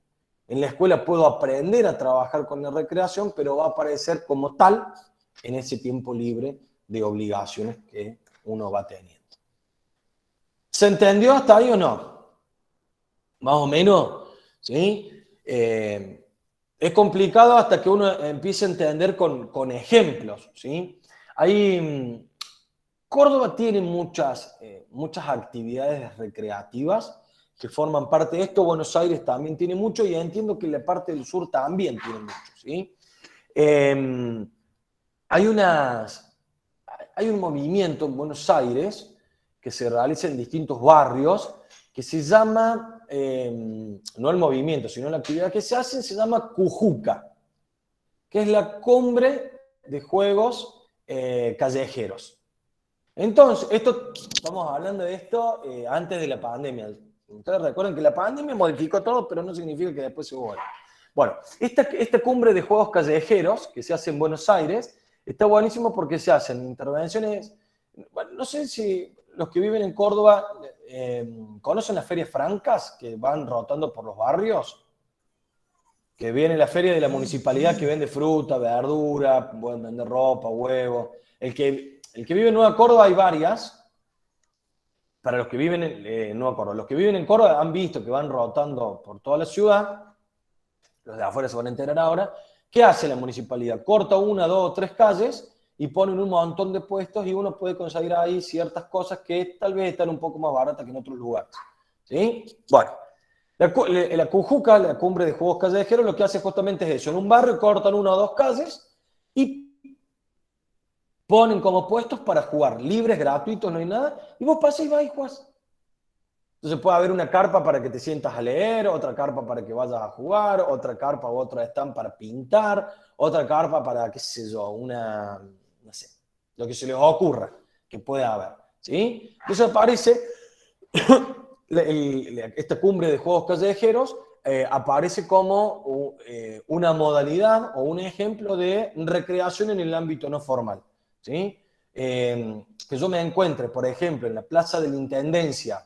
En la escuela puedo aprender a trabajar con la recreación, pero va a aparecer como tal en ese tiempo libre de obligaciones que uno va teniendo. ¿Se entendió hasta ahí o no? Más o menos, ¿sí? Es complicado hasta que uno empiece a entender con ejemplos, ¿sí? Ahí, Córdoba tiene muchas actividades recreativas que forman parte de esto. Buenos Aires también tiene mucho y entiendo que la parte del sur también tiene mucho, ¿sí? Hay un movimiento en Buenos Aires que se realiza en distintos barrios que se llama, no el movimiento, sino la actividad que se hace, se llama Cujuca, que es la cumbre de juegos callejeros. Entonces, estamos hablando de esto antes de la pandemia. Ustedes recuerdan que la pandemia modificó todo, pero no significa que después se vuelva. Bueno, esta cumbre de juegos callejeros que se hace en Buenos Aires está buenísimo porque se hacen intervenciones. Bueno, no sé si los que viven en Córdoba conocen las ferias francas que van rotando por los barrios. Que viene la feria de la municipalidad que vende fruta, verdura, pueden vender ropa, huevo. El que vive en Nueva Córdoba hay varias. Para los que viven en Nueva Córdoba. Los que viven en Córdoba han visto que van rotando por toda la ciudad. Los de afuera se van a enterar ahora. ¿Qué hace la municipalidad? Corta 1, 2, 3 calles y ponen un montón de puestos y uno puede conseguir ahí ciertas cosas que tal vez están un poco más baratas que en otros lugares. ¿Sí? Bueno, la Cujuca, la cumbre de juegos callejeros, lo que hace justamente es eso. En un barrio cortan 1 o 2 calles y ponen como puestos para jugar, libres, gratuitos, no hay nada, y vos pasás y vas y jugás. Entonces puede haber una carpa para que te sientas a leer, otra carpa para que vayas a jugar, otra carpa u otra stand para pintar, otra carpa para, qué sé yo, no sé, lo que se les ocurra que pueda haber, ¿sí? Entonces aparece, esta cumbre de juegos callejeros aparece como una modalidad o un ejemplo de recreación en el ámbito no formal, ¿sí? Que yo me encuentre, por ejemplo, en la Plaza de la Intendencia.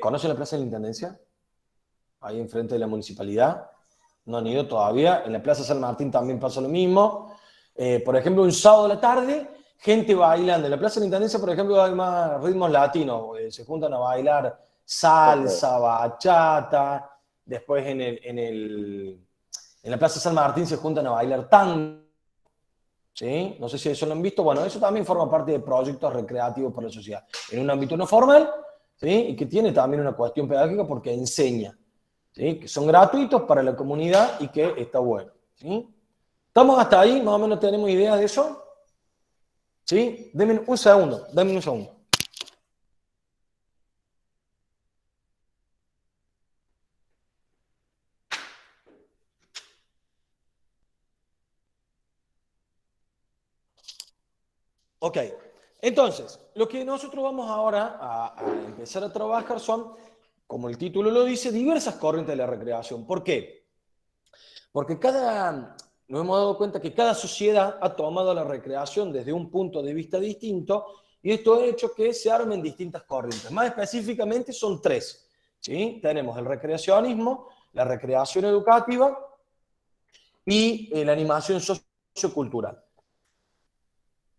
¿Conocen la Plaza de la Intendencia? Ahí enfrente de la municipalidad. No han ido todavía. En la Plaza San Martín también pasa lo mismo. Por ejemplo, un sábado a la tarde, gente bailando. En la Plaza de la Intendencia, por ejemplo, hay más ritmos latinos. Se juntan a bailar salsa, bachata. Después en la Plaza San Martín se juntan a bailar tango. ¿Sí? No sé si eso lo han visto. Bueno, eso también forma parte de proyectos recreativos para la sociedad. En un ámbito no formal, ¿sí? Y que tiene también una cuestión pedagógica porque enseña, ¿sí? Que son gratuitos para la comunidad y que está bueno, ¿sí? ¿Estamos hasta ahí? ¿Más o menos tenemos idea de eso? ¿Sí? Denme un segundo. Ok, entonces, lo que nosotros vamos ahora a empezar a trabajar son, como el título lo dice, diversas corrientes de la recreación. ¿Por qué? Porque nos hemos dado cuenta que cada sociedad ha tomado la recreación desde un punto de vista distinto y esto ha hecho que se armen distintas corrientes. Más específicamente son 3, ¿sí? Tenemos el recreacionismo, la recreación educativa y la animación sociocultural.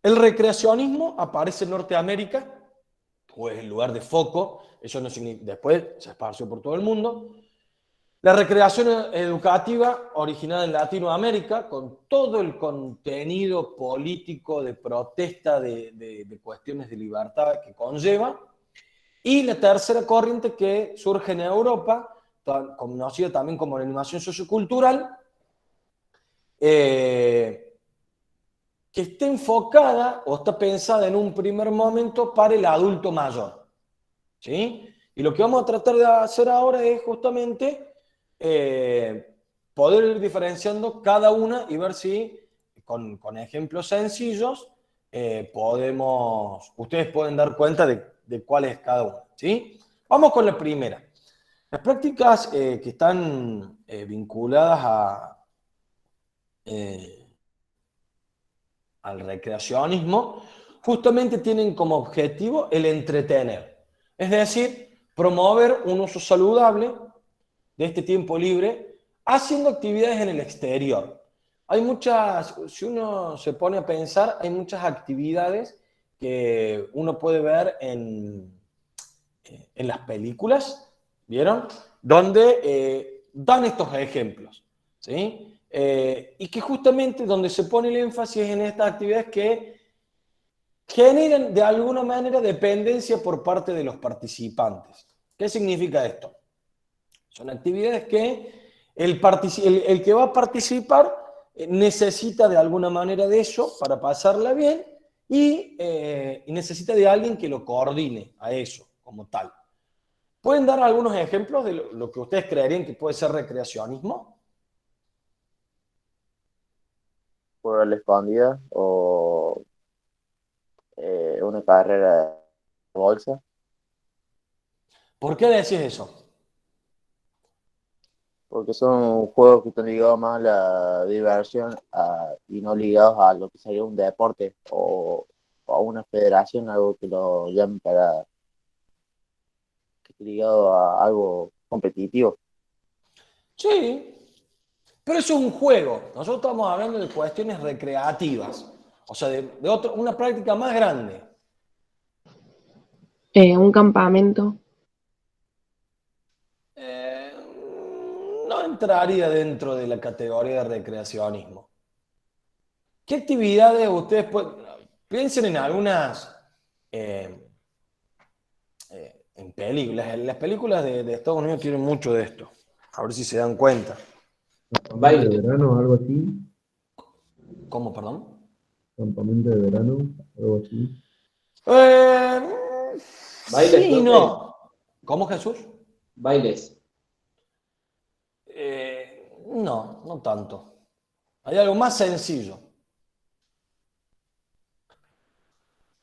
El recreacionismo aparece en Norteamérica, o es el lugar de foco, eso no significa, después se esparció por todo el mundo. La recreación educativa, originada en Latinoamérica, con todo el contenido político de protesta de cuestiones de libertad que conlleva. Y la tercera corriente que surge en Europa, conocida también como la animación sociocultural, que está enfocada o está pensada en un primer momento para el adulto mayor. ¿Sí? Y lo que vamos a tratar de hacer ahora es justamente poder ir diferenciando cada una y ver si con ejemplos sencillos ustedes pueden dar cuenta de cuál es cada una. ¿Sí? Vamos con la primera. Las prácticas que están vinculadas al recreacionismo justamente tienen como objetivo el entretener. Es decir, promover un uso saludable de este tiempo libre haciendo actividades en el exterior. Hay muchas, si uno se pone a pensar, hay muchas actividades que uno puede ver en las películas, ¿vieron? Donde dan estos ejemplos, ¿sí? Y que justamente donde se pone el énfasis en estas actividades que generan de alguna manera dependencia por parte de los participantes. ¿Qué significa esto? Son actividades que el que va a participar necesita de alguna manera de eso para pasarla bien y necesita de alguien que lo coordine a eso como tal. ¿Pueden dar algunos ejemplos de lo que ustedes creerían que puede ser recreacionismo? Por la escondida o una carrera de bolsa. ¿Por qué decís eso? Porque son juegos que están ligados más a la diversión y no ligados a lo que sería un deporte o a una federación, algo que lo llamen para que esté ligado a algo competitivo. Sí, pero eso es un juego. Nosotros estamos hablando de cuestiones recreativas, o sea, una práctica más grande. Un campamento. No entraría dentro de la categoría de recreacionismo. ¿Qué actividades ustedes piensen en algunas en películas? Las películas de Estados Unidos tienen mucho de esto. A ver si se dan cuenta. Campamento de verano, algo así. ¿Cómo, perdón? Campamento de verano, algo así. Bailes, Sí, profe. no. ¿Cómo, Jesús? Bailes. No, no tanto. Hay algo más sencillo.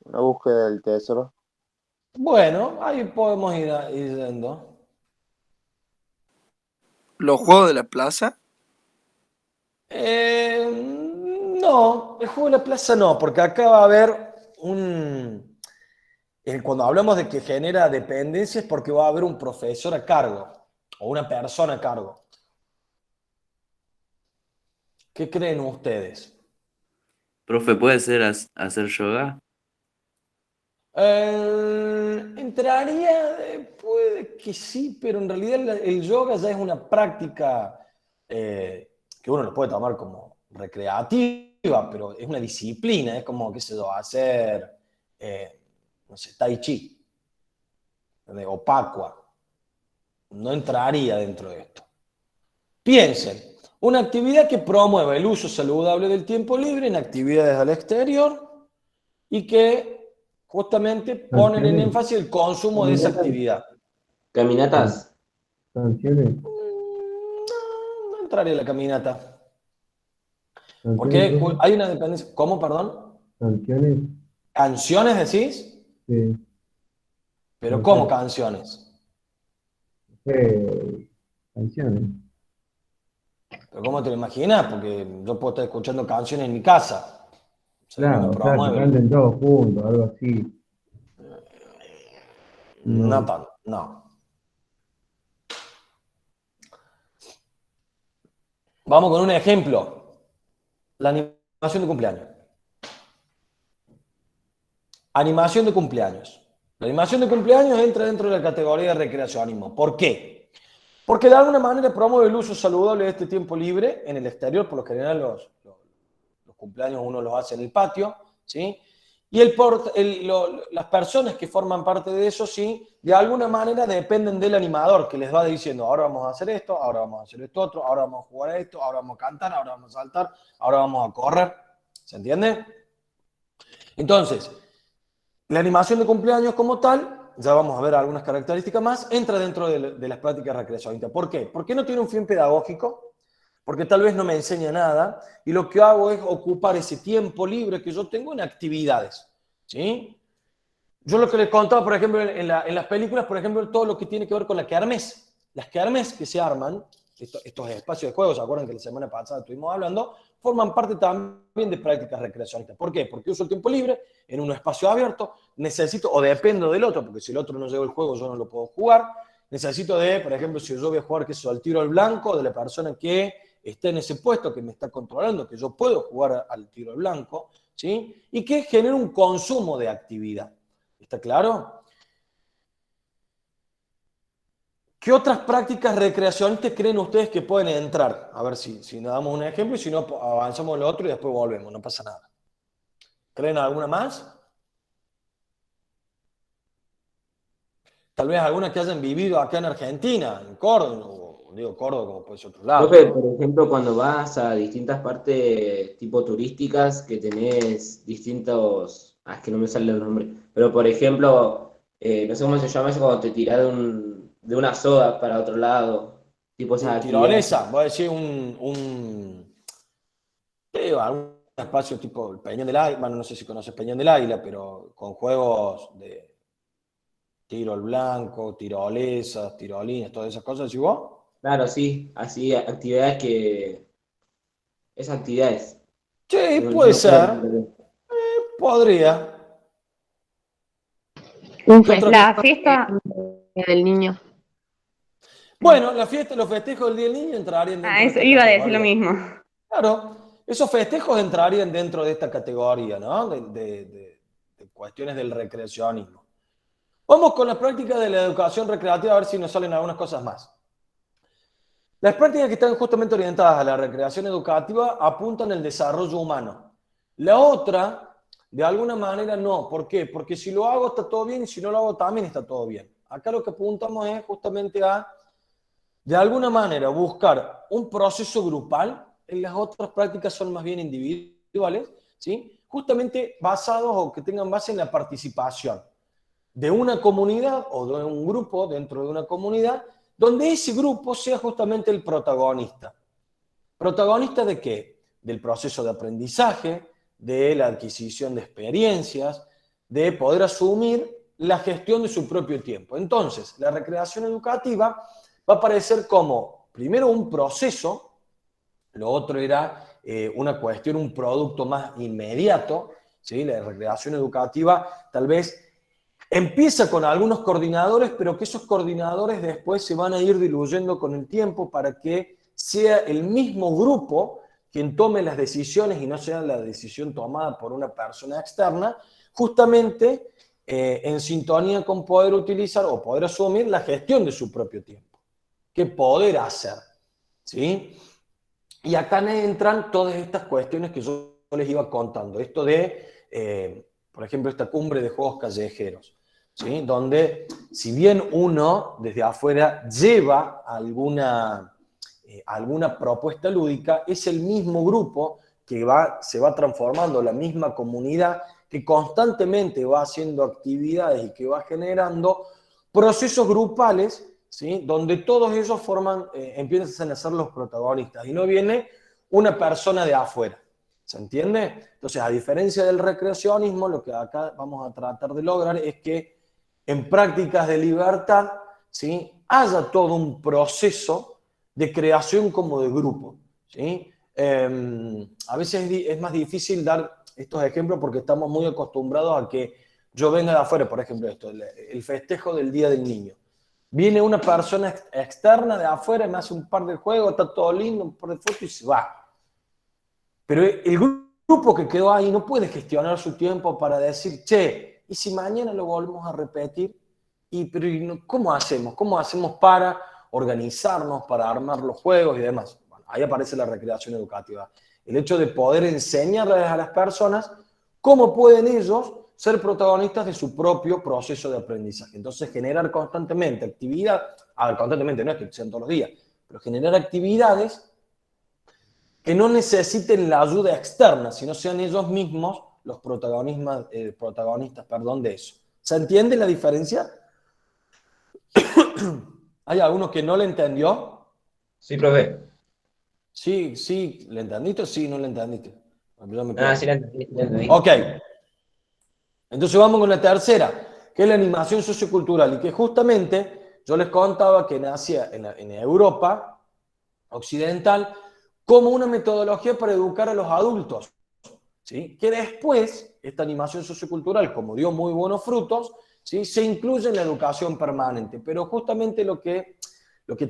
Una búsqueda del tesoro. Bueno, ahí podemos ir yendo. ¿Los juegos de la plaza? No, el juego de la plaza no, porque acá va a haber cuando hablamos de que genera dependencia es porque va a haber un profesor a cargo o una persona a cargo. ¿Qué creen ustedes? Profe, ¿puede ser hacer yoga? Puede que sí, pero en realidad el yoga ya es una práctica que uno lo puede tomar como recreativa, pero es una disciplina, es como, qué sé yo, hacer, no sé, tai chi, o pacua. No entraría dentro de esto. Piensen, una actividad que promueva el uso saludable del tiempo libre en actividades al exterior y que justamente ponen en énfasis el consumo de esa actividad. Caminatas. Canciones. No entraría la caminata. Canciones, Porque profe. hay una dependencia. ¿Cómo, perdón? Canciones. ¿Canciones decís? Sí. ¿Pero No cómo sé. canciones? Canciones. ¿Pero cómo te lo imaginas? Porque yo puedo estar escuchando canciones en mi casa. O sea, no me Claro, o sea, que promueve. canten todos juntos, algo así. No No. tanto, no. Vamos con un ejemplo. La animación de cumpleaños. Animación de cumpleaños. La animación de cumpleaños entra dentro de la categoría de recreacionismo. ¿Por qué? Porque de alguna manera promueve el uso saludable de este tiempo libre en el exterior. Por lo general los cumpleaños uno los hace en el patio, ¿sí? Y las personas que forman parte de eso, sí, de alguna manera dependen del animador que les va diciendo, ahora vamos a hacer esto, ahora vamos a hacer esto otro, ahora vamos a jugar a esto, ahora vamos a cantar, ahora vamos a saltar, ahora vamos a correr. ¿Se entiende? Entonces, la animación de cumpleaños como tal, ya vamos a ver algunas características más, entra dentro de las prácticas recreacionistas. ¿Por qué? Porque no tiene un fin pedagógico, porque tal vez no me enseña nada, y lo que hago es ocupar ese tiempo libre que yo tengo en actividades, ¿sí? Yo lo que les contaba, por ejemplo, en las películas, por ejemplo, todo lo que tiene que ver con la kermés. Las kermés que se arman, estos espacios de juego, ¿se acuerdan que la semana pasada estuvimos hablando? Forman parte también de prácticas recreacionistas. ¿Por qué? Porque uso el tiempo libre en un espacio abierto, necesito, o dependo del otro, porque si el otro no lleva el juego, yo no lo puedo jugar. Necesito por ejemplo, si yo voy a jugar, que eso, al tiro al blanco, de la persona que esté en ese puesto, que me está controlando, que yo puedo jugar al tiro al blanco, ¿sí? Y que genere un consumo de actividad. ¿Está claro? ¿Qué otras prácticas recreacionistas creen ustedes que pueden entrar? A ver si nos damos un ejemplo y si no, avanzamos en lo otro y después volvemos, no pasa nada. ¿Creen alguna más? Tal vez alguna que hayan vivido acá en Argentina, en Córdoba, o digo Córdoba como puede ser otro lado. Profe, por ejemplo, cuando vas a distintas partes tipo turísticas que tenés distintos... Ah, es que no me salen los nombres. Pero, por ejemplo, no sé cómo se llama eso cuando te tirás de una soga para otro lado. Tipo esas actividades. Tirolesa, voy a decir algún espacio tipo el Peñón del Águila, bueno, no sé si conoces Peñón del Águila, pero con juegos de tiro al blanco, tirolesas, tirolines, todas esas cosas, ¿sí vos? Claro, sí, así actividades que... Esas actividades. Sí, No, puede no ser, creo. podría. La fiesta del niño. Bueno, los festejos del Día del Niño entrarían dentro de esta Iba a decir lo categoría. mismo. Claro, esos festejos entrarían dentro de esta categoría, ¿no? De cuestiones del recreacionismo. Vamos con las prácticas de la educación recreativa a ver si nos salen algunas cosas más. Las prácticas que están justamente orientadas a la recreación educativa apuntan al desarrollo humano. La otra, de alguna manera, no. ¿Por qué? Porque si lo hago está todo bien y si no lo hago también está todo bien. Acá lo que apuntamos es justamente a, de alguna manera, buscar un proceso grupal. En las otras prácticas son más bien individuales, ¿sí? Justamente basados o que tengan base en la participación de una comunidad o de un grupo dentro de una comunidad, donde ese grupo sea justamente el protagonista. ¿Protagonista de qué? Del proceso de aprendizaje, de la adquisición de experiencias, de poder asumir la gestión de su propio tiempo. Entonces, la recreación educativa va a aparecer como, primero, un proceso, lo otro era una cuestión, un producto más inmediato, ¿sí? La recreación educativa tal vez empieza con algunos coordinadores, pero que esos coordinadores después se van a ir diluyendo con el tiempo para que sea el mismo grupo quien tome las decisiones y no sea la decisión tomada por una persona externa, justamente en sintonía con poder utilizar o poder asumir la gestión de su propio tiempo. ¿Qué poder hacer? ¿Sí? Y acá entran todas estas cuestiones que yo les iba contando. Esto de, por ejemplo, esta cumbre de juegos callejeros, ¿sí? Donde, si bien uno desde afuera lleva alguna propuesta lúdica, es el mismo grupo que se va transformando, la misma comunidad que constantemente va haciendo actividades y que va generando procesos grupales, ¿sí? Donde todos ellos empiezan a ser los protagonistas y no viene una persona de afuera. ¿Se entiende? Entonces, a diferencia del recreacionismo, lo que acá vamos a tratar de lograr es que en prácticas de libertad, ¿sí? Haya todo un proceso de creación como de grupo, ¿sí? A veces es más difícil dar estos ejemplos porque estamos muy acostumbrados a que yo venga de afuera, por ejemplo, el festejo del Día del Niño. Viene una persona externa de afuera, me hace un par de juegos, está todo lindo, un par de fotos y se va. Pero el grupo que quedó ahí no puede gestionar su tiempo para decir, che, ¿y si mañana lo volvemos a repetir? ¿Pero ¿cómo hacemos? ¿Cómo hacemos para organizarnos, para armar los juegos y demás. Bueno, ahí aparece la recreación educativa. El hecho de poder enseñarles a las personas cómo pueden ellos ser protagonistas de su propio proceso de aprendizaje. Entonces, generar constantemente actividad, constantemente no es que sean todos los días, pero generar actividades que no necesiten la ayuda externa, sino sean ellos mismos los protagonistas, de eso. ¿Se entiende la diferencia? ¿Hay alguno que no le entendió? Sí, profe. Sí, ¿le entendiste o sí, no le entendiste? Sí, la entendí. Ok. Entonces vamos con la tercera, que es la animación sociocultural, y que justamente yo les contaba que nacía en Europa occidental como una metodología para educar a los adultos, ¿sí? Que después, esta animación sociocultural, como dio muy buenos frutos, ¿sí? Se incluye en la educación permanente, pero justamente lo que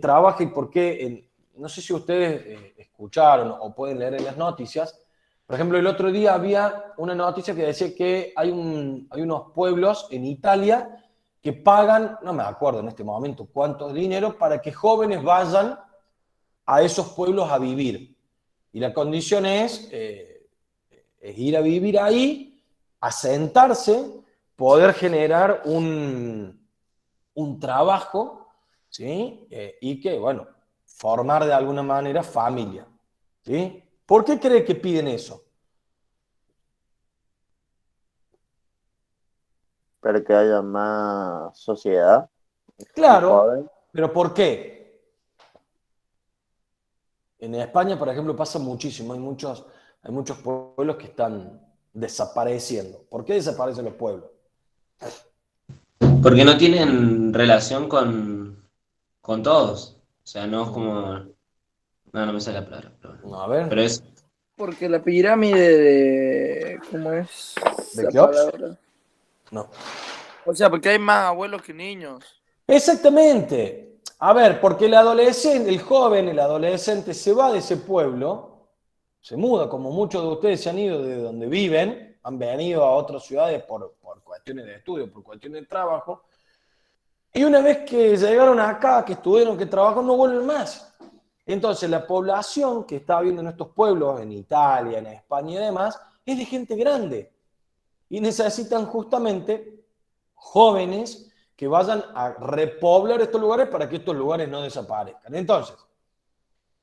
trabaja y por qué, no sé si ustedes escucharon o pueden leer en las noticias. Por ejemplo, el otro día había una noticia que decía que hay unos pueblos en Italia que pagan, no me acuerdo en este momento cuánto dinero, para que jóvenes vayan a esos pueblos a vivir. Y la condición es ir a vivir ahí, asentarse, poder generar un trabajo, ¿sí? Y que, bueno, formar de alguna manera familia, ¿sí? ¿Por qué cree que piden eso? Para que haya más sociedad y Claro, joven. pero ¿por qué? En España, por ejemplo, pasa muchísimo. Hay muchos pueblos que están desapareciendo. ¿Por qué desaparecen los pueblos? Porque no tienen relación con todos. O sea, no es como. No me sale la palabra. A ver, Pero es. Porque la pirámide de... ¿Cómo es ¿de la Keops? palabra? No. O sea, porque hay más abuelos que niños. Exactamente. A ver, porque el adolescente se va de ese pueblo, se muda, como muchos de ustedes se han ido de donde viven, han venido a otras ciudades por cuestiones de estudio, por cuestiones de trabajo, y una vez que llegaron acá, que estuvieron, que trabajaron, no vuelven más. Entonces, la población que está viviendo en estos pueblos, en Italia, en España y demás, es de gente grande. Y necesitan justamente jóvenes que vayan a repoblar estos lugares para que estos lugares no desaparezcan. Entonces,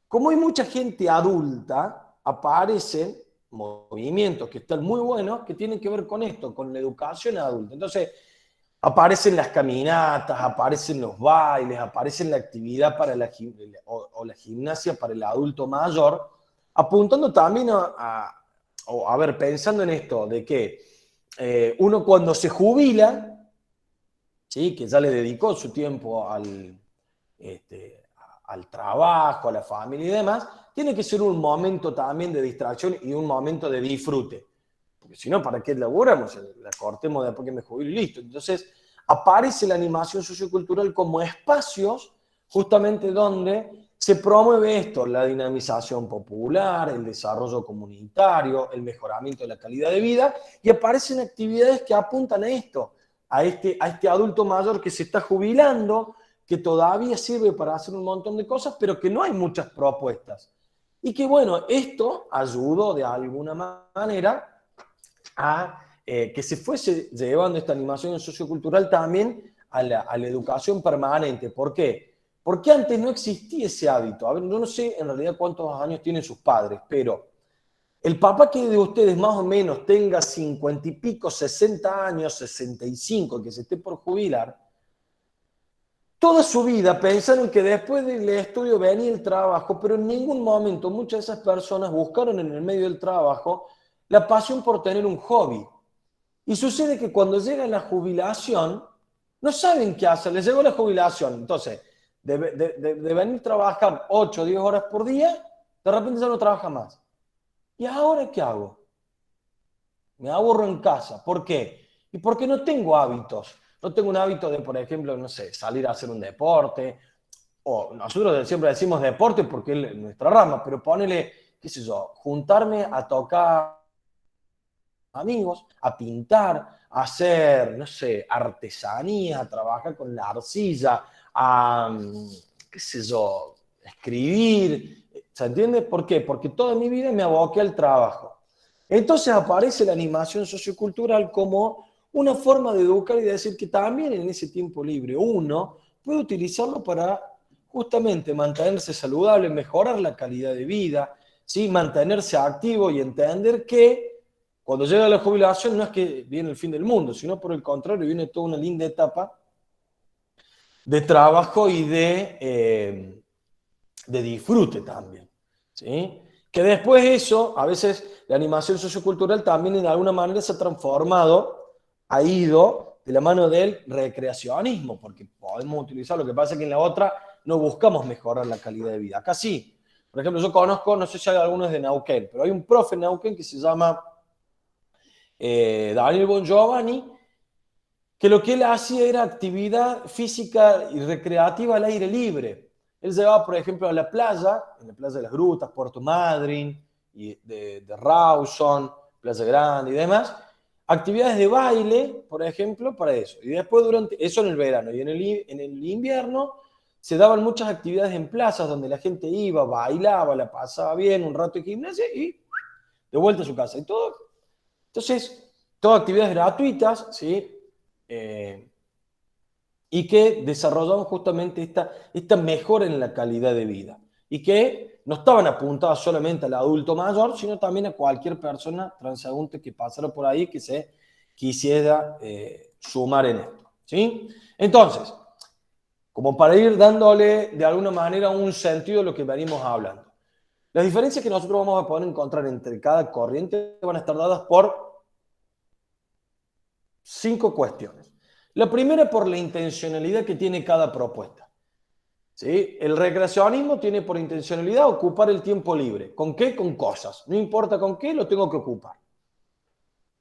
como hay mucha gente adulta, aparecen movimientos que están muy buenos que tienen que ver con esto, con la educación adulta. Entonces, aparecen las caminatas, aparecen los bailes, aparecen la actividad para o la gimnasia para el adulto mayor, apuntando también a ver, pensando en esto, de que uno cuando se jubila, ¿sí? Que ya le dedicó su tiempo al trabajo, a la familia y demás, tiene que ser un momento también de distracción y un momento de disfrute. Porque si no, ¿para qué laburamos? La cortemos después que me jubilo y listo. Entonces, aparece la animación sociocultural como espacios justamente donde se promueve esto, la dinamización popular, el desarrollo comunitario, el mejoramiento de la calidad de vida, y aparecen actividades que apuntan a esto, a este adulto mayor que se está jubilando, que todavía sirve para hacer un montón de cosas, pero que no hay muchas propuestas. Y que bueno, esto ayudó de alguna manera a que se fuese llevando esta animación sociocultural también a la educación permanente. ¿Por qué? Porque antes no existía ese hábito. A ver, yo no sé en realidad cuántos años tienen sus padres, pero el papá que de ustedes más o menos tenga 50 y pico, 60 años, 65, que se esté por jubilar, toda su vida pensaron que después del estudio venía el trabajo, pero en ningún momento muchas de esas personas buscaron en el medio del trabajo la pasión por tener un hobby. Y sucede que cuando llega la jubilación, no saben qué hacer, les llegó la jubilación, entonces, de venir a trabajar 8 o 10 horas por día, de repente ya no trabaja más. ¿Y ahora qué hago? Me aburro en casa. ¿Por qué? Y porque no tengo hábitos. No tengo un hábito de, por ejemplo, no sé, salir a hacer un deporte, o nosotros siempre decimos deporte porque es nuestra rama, pero ponele, qué sé yo, juntarme a tocar amigos, a pintar, a hacer, no sé, artesanía, a trabajar con la arcilla, a, qué sé yo, escribir, ¿se entiende? ¿Por qué? Porque toda mi vida me aboqué al trabajo. Entonces aparece la animación sociocultural como una forma de educar y de decir que también en ese tiempo libre uno puede utilizarlo para justamente mantenerse saludable, mejorar la calidad de vida, ¿sí? Mantenerse activo y entender que cuando llega la jubilación no es que viene el fin del mundo, sino por el contrario, viene toda una linda etapa de trabajo y de disfrute también, ¿sí? Que después eso, a veces la animación sociocultural también de alguna manera se ha transformado, ha ido de la mano del recreacionismo, porque podemos utilizar, lo que pasa es que en la otra no buscamos mejorar la calidad de vida. Acá sí. Por ejemplo, yo conozco, no sé si hay algunos de Neuquén, pero hay un profe en Neuquén que se llama Daniel Bongiovanni, que lo que él hacía era actividad física y recreativa al aire libre. Él llevaba, por ejemplo, a la playa, en la Playa de las Grutas, Puerto Madryn, y de Rawson, Playa Grande y demás, actividades de baile, por ejemplo, para eso. Y después, durante eso en el verano, y en el invierno se daban muchas actividades en plazas donde la gente iba, bailaba, la pasaba bien, un rato de gimnasia y de vuelta a su casa. Y todo, entonces, todas actividades gratuitas, ¿sí? Y que desarrollaban justamente esta mejora en la calidad de vida. Y que no estaban apuntadas solamente al adulto mayor, sino también a cualquier persona transeúnte que pasara por ahí que se quisiera sumar en esto, ¿sí? Entonces, como para ir dándole de alguna manera un sentido a lo que venimos hablando. Las diferencias que nosotros vamos a poder encontrar entre cada corriente van a estar dadas por 5 cuestiones. La primera por la intencionalidad que tiene cada propuesta. ¿Sí? El recreacionismo tiene por intencionalidad ocupar el tiempo libre. ¿Con qué? Con cosas. No importa con qué, lo tengo que ocupar.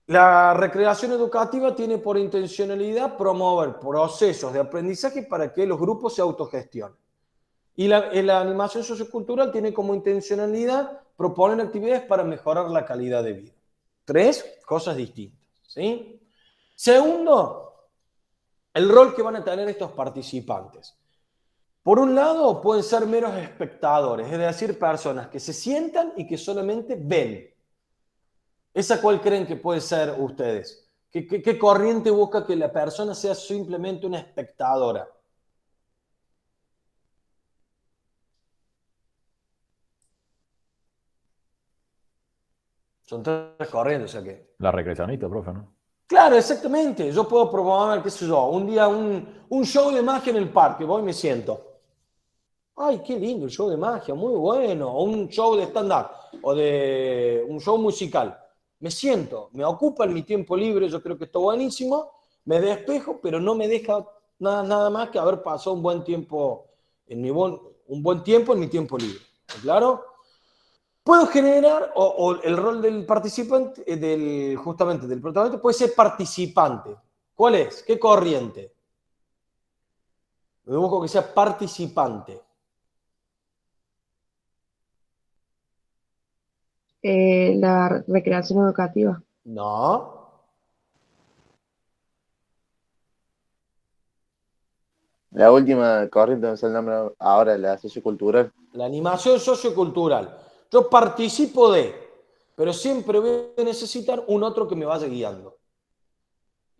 La recreación educativa tiene por intencionalidad promover procesos de aprendizaje para que los grupos se autogestionen. Y la animación sociocultural tiene como intencionalidad proponer actividades para mejorar la calidad de vida. 3 cosas distintas. ¿Sí? Segundo, el rol que van a tener estos participantes. Por un lado, pueden ser meros espectadores, es decir, personas que se sientan y que solamente ven. ¿Esa cuál creen que puede ser ustedes? ¿Qué corriente busca que la persona sea simplemente una espectadora? Son 3 corrientes, o sea que... La recreacionista, profe, ¿no? Claro, exactamente. Yo puedo promover, qué sé yo, un día un show de magia en el parque, voy y me siento. Ay, qué lindo el show de magia, muy bueno. O un show de stand-up, o de un show musical. Me siento, me ocupa en mi tiempo libre, yo creo que está buenísimo, me despejo, pero no me deja nada más que haber pasado un buen tiempo en mi tiempo libre. ¿Está claro? Puedo generar, o el rol del participante, justamente del protagonista, puede ser participante. ¿Cuál es? ¿Qué corriente? Me busco que sea participante. La recreación educativa. No. La última corriente, no sé el nombre ahora, la sociocultural. La animación sociocultural. Yo participo pero siempre voy a necesitar un otro que me vaya guiando.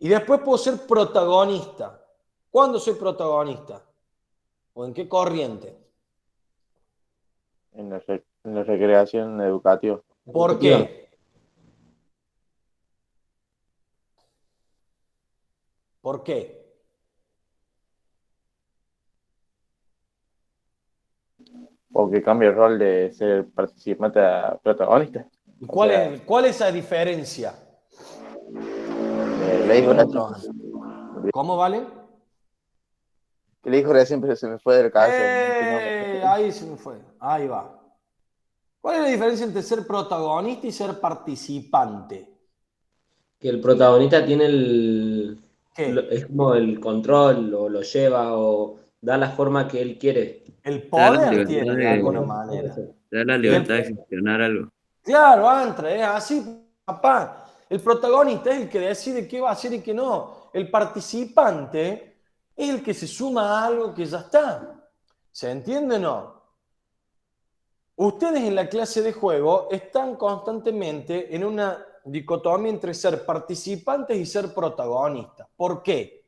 Y después puedo ser protagonista. ¿Cuándo soy protagonista? ¿O en qué corriente? En la recreación educativa. ¿Por qué? ¿Por qué? Porque cambia el rol de ser participante a protagonista. ¿Y cuál es la diferencia? Le dijo ¿Cómo vale? que le dijo recién, pero se me fue del cabeza. Ahí se me fue. Ahí va. ¿Cuál es la diferencia entre ser protagonista y ser participante? Que el protagonista tiene ¿Qué? es como el control, o lo lleva, o da la forma que él quiere. El Te da la poder libertad tiene de alguna manera. te da la Y libertad de gestionar algo. Claro, Antra, es así, papá. El protagonista es el que decide qué va a hacer y qué no. El participante es el que se suma a algo que ya está. ¿Se entiende o no? Ustedes en la clase de juego están constantemente en una dicotomía entre ser participantes y ser protagonistas. ¿Por qué?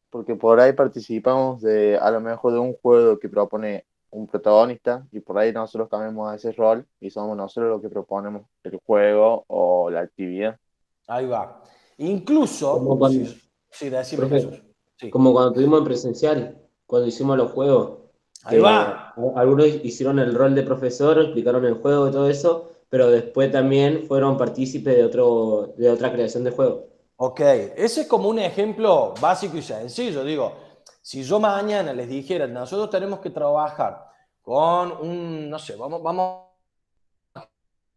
Porque por ahí participamos de, a lo mejor de un juego que propone un protagonista y por ahí nosotros cambiamos ese rol y somos nosotros los que proponemos el juego o la actividad. Ahí va. Como Incluso, cuando, sí, decime profe, Jesús. Sí. como cuando tuvimos en presencial, cuando hicimos los juegos, Ahí va. algunos hicieron el rol de profesor, explicaron el juego y todo eso, pero después también fueron partícipes de otra creación de juego. Ok, ese es como un ejemplo básico y sencillo. Digo, si yo mañana les dijera, nosotros tenemos que trabajar con un, no sé, vamos a un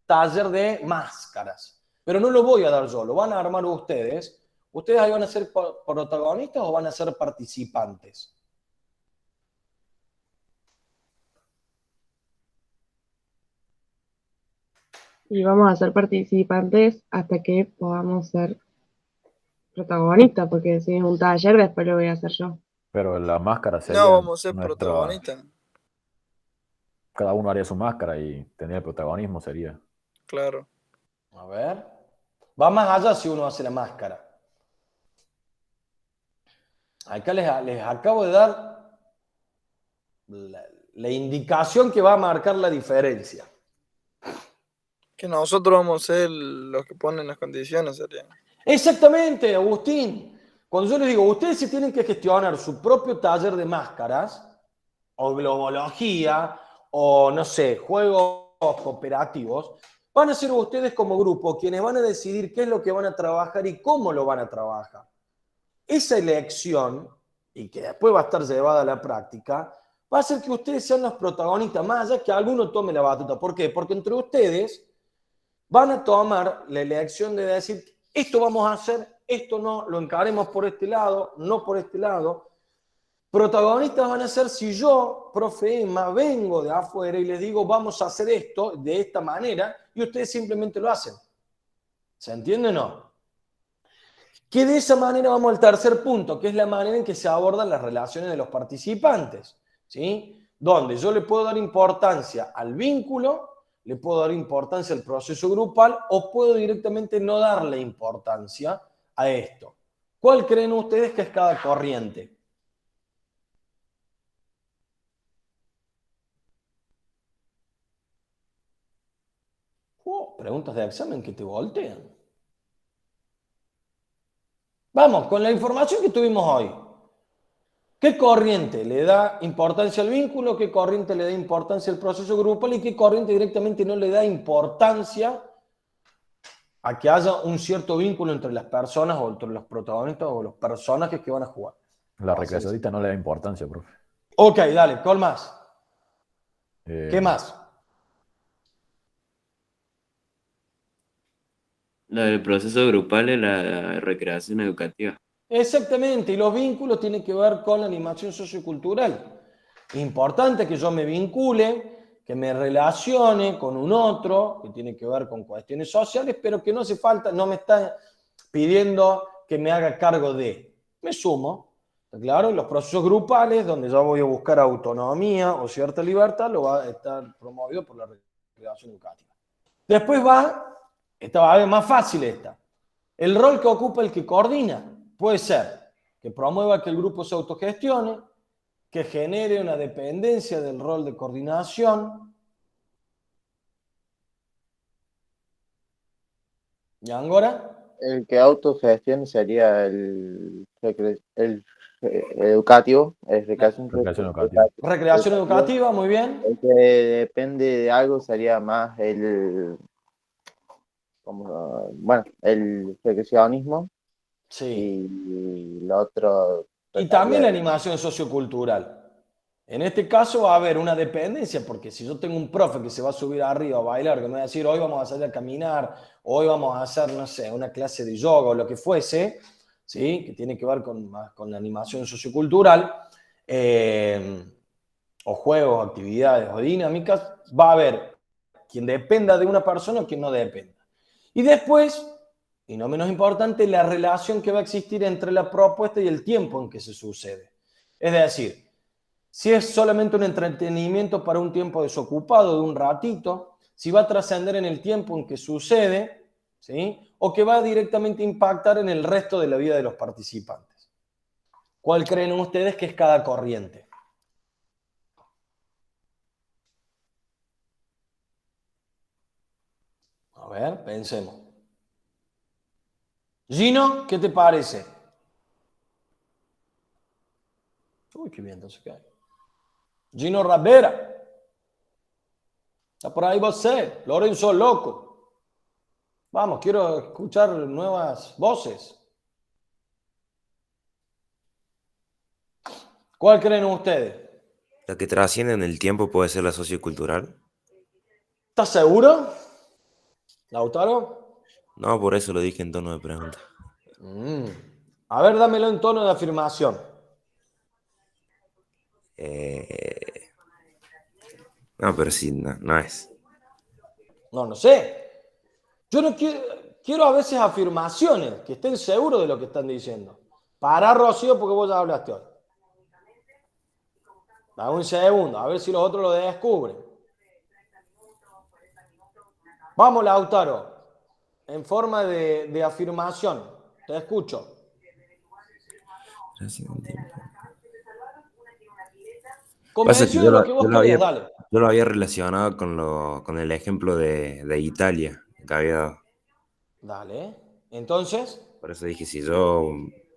taller de máscaras, pero no lo voy a dar yo, lo van a armar ustedes. ¿Ustedes ahí van a ser protagonistas o van a ser participantes? Y vamos a ser participantes hasta que podamos ser protagonistas, porque si es un taller, después lo voy a hacer yo. Pero la máscara No, sería vamos a ser nuestra. protagonistas. Cada uno haría su máscara y tendría el protagonismo, sería. Claro. A ver. Va más allá si uno hace la máscara. Acá les acabo de dar la indicación que va a marcar la diferencia. Que nosotros vamos a ser los que ponen las condiciones, sería. Exactamente, Agustín. Cuando yo les digo, ustedes se tienen que gestionar su propio taller de máscaras, o globología, o no sé, juegos cooperativos, van a ser ustedes como grupo quienes van a decidir qué es lo que van a trabajar y cómo lo van a trabajar. Esa elección, y que después va a estar llevada a la práctica, va a hacer que ustedes sean los protagonistas, más allá que alguno tome la batuta. ¿Por qué? Porque entre ustedes van a tomar la elección de decir, esto vamos a hacer, esto no, lo encaremos por este lado, no por este lado. Protagonistas van a ser si yo, profe Emma, vengo de afuera y les digo, vamos a hacer esto de esta manera, y ustedes simplemente lo hacen. ¿Se entiende o no? Que de esa manera vamos al tercer punto, que es la manera en que se abordan las relaciones de los participantes, ¿sí? Donde yo le puedo dar importancia al vínculo, le puedo dar importancia al proceso grupal o puedo directamente no darle importancia a esto. ¿Cuál creen ustedes que es cada corriente? Preguntas de examen que te voltean. Vamos, con la información que tuvimos hoy. ¿Qué corriente le da importancia al vínculo? ¿Qué corriente le da importancia al proceso grupal? ¿Y qué corriente directamente no le da importancia a que haya un cierto vínculo entre las personas o entre los protagonistas o los personajes que van a jugar? La recreacionista no le da importancia, profe. Ok, dale, ¿cuál más? ¿Qué más? Lo del proceso grupal es la recreación educativa. Exactamente, y los vínculos tienen que ver con la animación sociocultural. Es importante que yo me vincule, que me relacione con un otro, que tiene que ver con cuestiones sociales, pero que no hace falta, no me está pidiendo que me haga cargo de. Me sumo, ¿está claro? Los procesos grupales, donde yo voy a buscar autonomía o cierta libertad, lo va a estar promovido por la recreación educativa. Después esta va a ver más fácil esta. El rol que ocupa el que coordina. Puede ser que promueva que el grupo se autogestione, que genere una dependencia del rol de coordinación. ¿Y ahora? El que autogestione sería el educativo, es recreación educativa. Recreación educativa, muy bien. El que depende de algo sería más el recreacionismo. Sí. Y lo otro. Y también la animación sociocultural. En este caso va a haber una dependencia, porque si yo tengo un profe que se va a subir arriba a bailar, que me va a decir, hoy vamos a salir a caminar, hoy vamos a hacer, no sé, una clase de yoga o lo que fuese, ¿sí? Que tiene que ver con la animación sociocultural, o juegos, actividades o dinámicas, va a haber quien dependa de una persona o quien no dependa. Y después y no menos importante, la relación que va a existir entre la propuesta y el tiempo en que se sucede. Es decir, si es solamente un entretenimiento para un tiempo desocupado de un ratito, si va a trascender en el tiempo en que sucede, ¿sí? O que va a directamente impactar en el resto de la vida de los participantes. ¿Cuál creen ustedes que es cada corriente? A ver, pensemos. Gino, ¿qué te parece? Uy, qué viento se cae. Gino Ravera. Está por ahí você, Lorenzo Loco. Vamos, quiero escuchar nuevas voces. ¿Cuál creen ustedes? La que trasciende en el tiempo puede ser la sociocultural. ¿Estás seguro, Lautaro? No, por eso lo dije en tono de pregunta. A ver, dámelo en tono de afirmación. No, pero sí, no es. No sé. Yo no quiero a veces afirmaciones, que estén seguros de lo que están diciendo. Para, Rocío, porque vos ya hablaste hoy. Dame un segundo, a ver si los otros lo descubren. Vamos, Lautaro. En forma de afirmación. Te escucho. Pasa que Convencido de lo que vos querés, dale. yo lo había relacionado con el ejemplo de Italia que había dado. Dale. Entonces, Por eso dije, si yo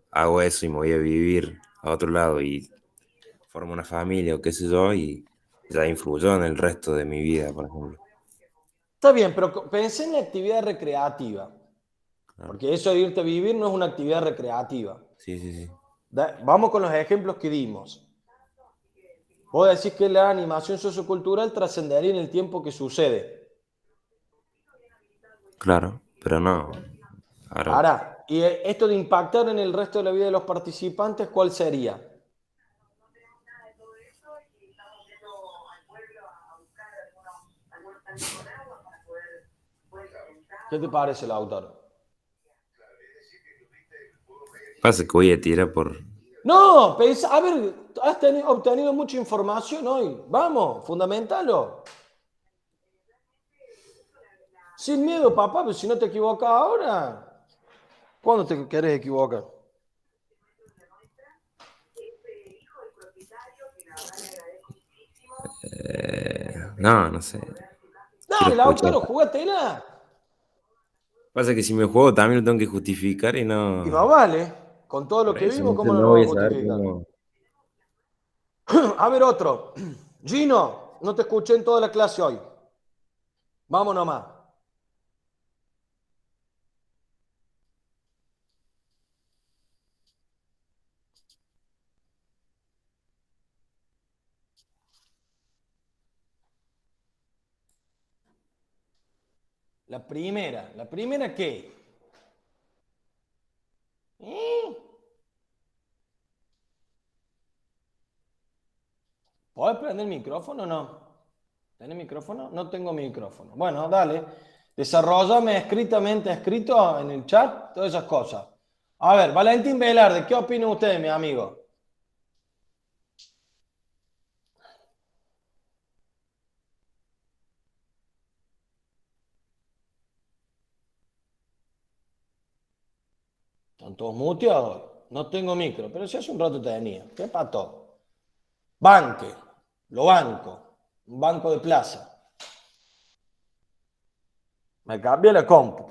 hago eso y me voy a vivir a otro lado y formo una familia o qué sé yo, y ya influyó en el resto de mi vida, por ejemplo. está bien, pero pensé en la actividad recreativa. Porque eso de irte a vivir no es una actividad recreativa. Sí. Vamos con los ejemplos que dimos. Vos decís que la animación sociocultural trascendería en el tiempo que sucede. Claro, pero no. Ahora, y esto de impactar en el resto de la vida de los participantes, ¿cuál sería? ¿Qué te parece, Lautaro? Pasa que voy a tirar por... No, a ver, has obtenido mucha información hoy. Vamos, fundamentalo. Sin miedo, papá, pero si no te equivocas ahora, ¿cuándo te querés equivocar? No sé. Dale, Lautaro, jugátela. Pasa que si me juego también lo tengo que justificar y no... Y más vale, con todo lo Por que eso, vimos, ¿cómo entonces no no lo voy vamos a a saber justificar? cómo... A ver, otro. Gino, no te escuché en toda la clase hoy. Vamos nomás. ¿La primera qué? ¿Podés prender el micrófono o no? ¿Tenés micrófono? No tengo micrófono. Bueno, dale. Desarrollame escrito en el chat, todas esas cosas. A ver, Valentín Velarde, ¿qué opina usted, mi amigo? Están todos muteados. No tengo micro, pero si hace un rato tenía. ¿Qué pato? Banque. Lo banco. Un banco de plaza. Me cambié la compu.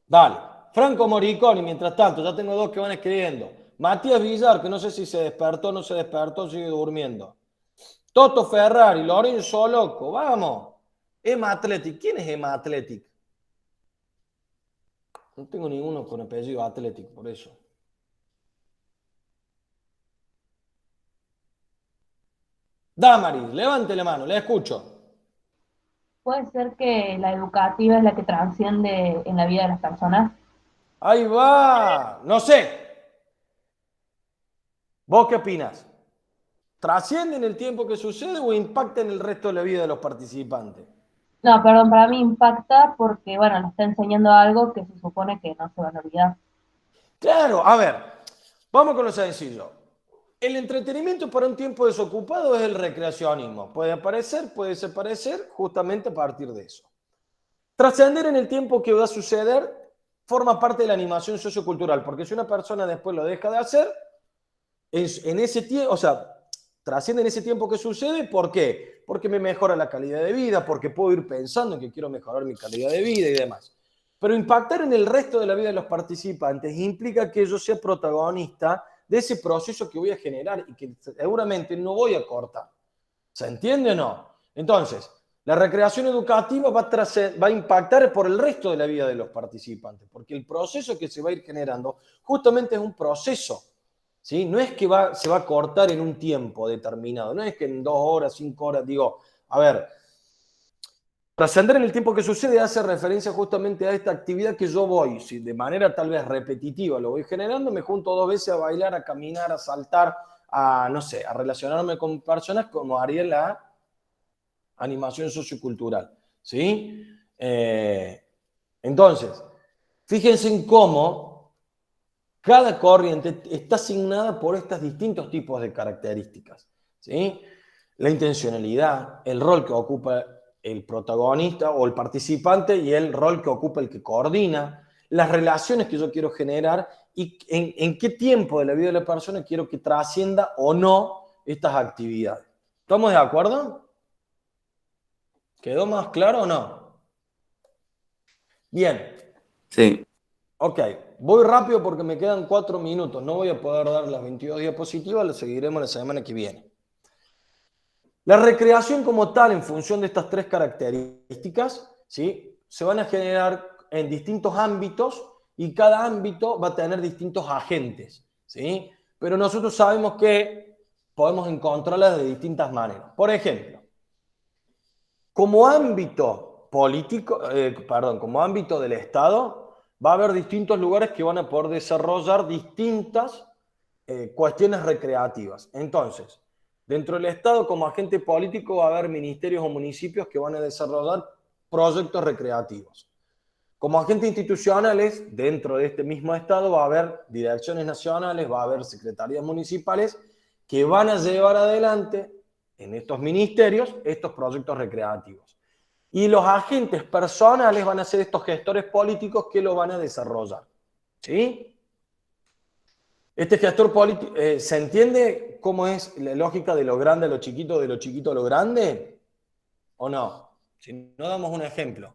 Dale. Franco Moriconi, mientras tanto, ya tengo dos que van escribiendo. Matías Villar, que no sé si se despertó o no se despertó, sigue durmiendo. Toto Ferrari, Lorenzo Loco, vamos. Ema Athletic. ¿Quién es Ema Athletic? No tengo ninguno con apellido Athletic, por eso. Damaris, levante la mano, le escucho. ¿Puede ser que la educativa es la que trasciende en la vida de las personas? Ahí va. No sé. ¿Vos qué opinas? ¿Trasciende en el tiempo que sucede o impacta en el resto de la vida de los participantes? No, perdón, para mí impacta porque, bueno, le está enseñando algo que se supone que no se van a olvidar. Claro, a ver, vamos con lo sencillo. El entretenimiento para un tiempo desocupado es el recreacionismo. Puede aparecer, puede desaparecer, justamente a partir de eso. Trascender en el tiempo que va a suceder forma parte de la animación sociocultural, porque si una persona después lo deja de hacer, en ese tiempo, o sea, trasciende en ese tiempo que sucede, ¿por qué? Porque me mejora la calidad de vida, porque puedo ir pensando que quiero mejorar mi calidad de vida y demás. Pero impactar en el resto de la vida de los participantes implica que yo sea protagonista de ese proceso que voy a generar y que seguramente no voy a cortar. ¿Se entiende o no? Entonces, la recreación educativa va a impactar por el resto de la vida de los participantes, porque el proceso que se va a ir generando justamente es un proceso, ¿sí? No es que se va a cortar en un tiempo determinado, no es que en 2 horas, 5 horas, digo, a ver, trascender en el tiempo que sucede hace referencia justamente a esta actividad que yo voy, si de manera tal vez repetitiva lo voy generando, me junto 2 veces a bailar, a caminar, a saltar, a, no sé, a relacionarme con personas como haría la animación sociocultural, ¿sí? Entonces, fíjense en cómo cada corriente está asignada por estos distintos tipos de características, ¿sí? La intencionalidad, el rol que ocupa el protagonista o el participante y el rol que ocupa el que coordina, las relaciones que yo quiero generar y en qué tiempo de la vida de la persona quiero que trascienda o no estas actividades. ¿Estamos de acuerdo? ¿Quedó más claro o no? Bien. Sí. Ok, voy rápido porque me quedan 4 minutos. No voy a poder dar las 22 diapositivas, las seguiremos la semana que viene. La recreación como tal, en función de estas 3 características, ¿sí? Se van a generar en distintos ámbitos y cada ámbito va a tener distintos agentes, ¿sí? Pero nosotros sabemos que podemos encontrarlas de distintas maneras. Por ejemplo, como ámbito político, como ámbito del Estado, va a haber distintos lugares que van a poder desarrollar distintas cuestiones recreativas. Entonces, dentro del Estado, como agente político, va a haber ministerios o municipios que van a desarrollar proyectos recreativos. Como agentes institucionales, dentro de este mismo Estado, va a haber direcciones nacionales, va a haber secretarías municipales que van a llevar adelante en estos ministerios estos proyectos recreativos. Y los agentes personales van a ser estos gestores políticos que lo van a desarrollar. ¿Sí? Este gestor político, ¿se entiende cómo es la lógica de lo grande a lo chiquito, de lo chiquito a lo grande? ¿O no? Si no, damos un ejemplo.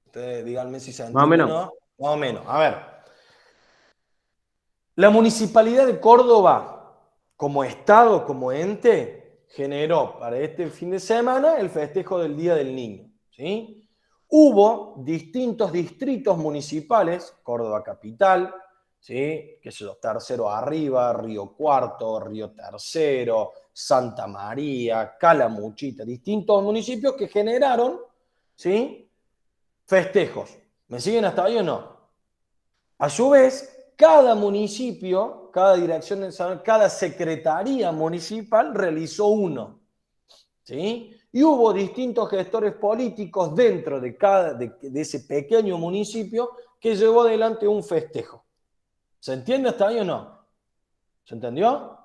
Ustedes díganme si se Más o entiende o menos. no. Más o menos. A ver. La Municipalidad de Córdoba, como Estado, como ente, generó para este fin de semana el festejo del Día del Niño. ¿Sí? Hubo distintos distritos municipales, Córdoba Capital, ¿sí? Que es Tercero Arriba, Río Cuarto, Río Tercero, Santa María, Calamuchita, distintos municipios que generaron, ¿sí? Festejos. ¿Me siguen hasta ahí o no? A su vez, cada municipio, cada dirección nacional, cada secretaría municipal realizó uno. ¿Sí? Y hubo distintos gestores políticos dentro de ese pequeño municipio que llevó adelante un festejo. ¿Se entiende hasta ahí o no? ¿Se entendió?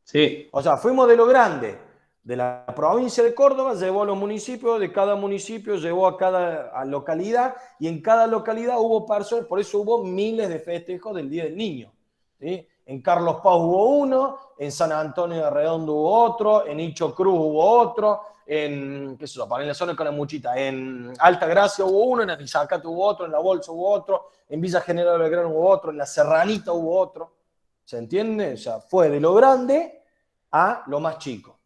Sí. O sea, fuimos de lo grande, de la provincia de Córdoba, llevó a los municipios, de cada municipio llevó a cada localidad, y en cada localidad hubo personas, por eso hubo miles de festejos del Día del Niño. ¿Sí? En Carlos Paz hubo uno, en San Antonio de Redondo hubo otro, en Hicho Cruz hubo otro, en la zona de Calamuchita, en Alta Gracia hubo uno, en Anizacate hubo otro, en La Bolsa hubo otro, en Villa General Belgrano hubo otro, en La Serranita hubo otro. ¿Se entiende? O sea, fue de lo grande a lo más chico.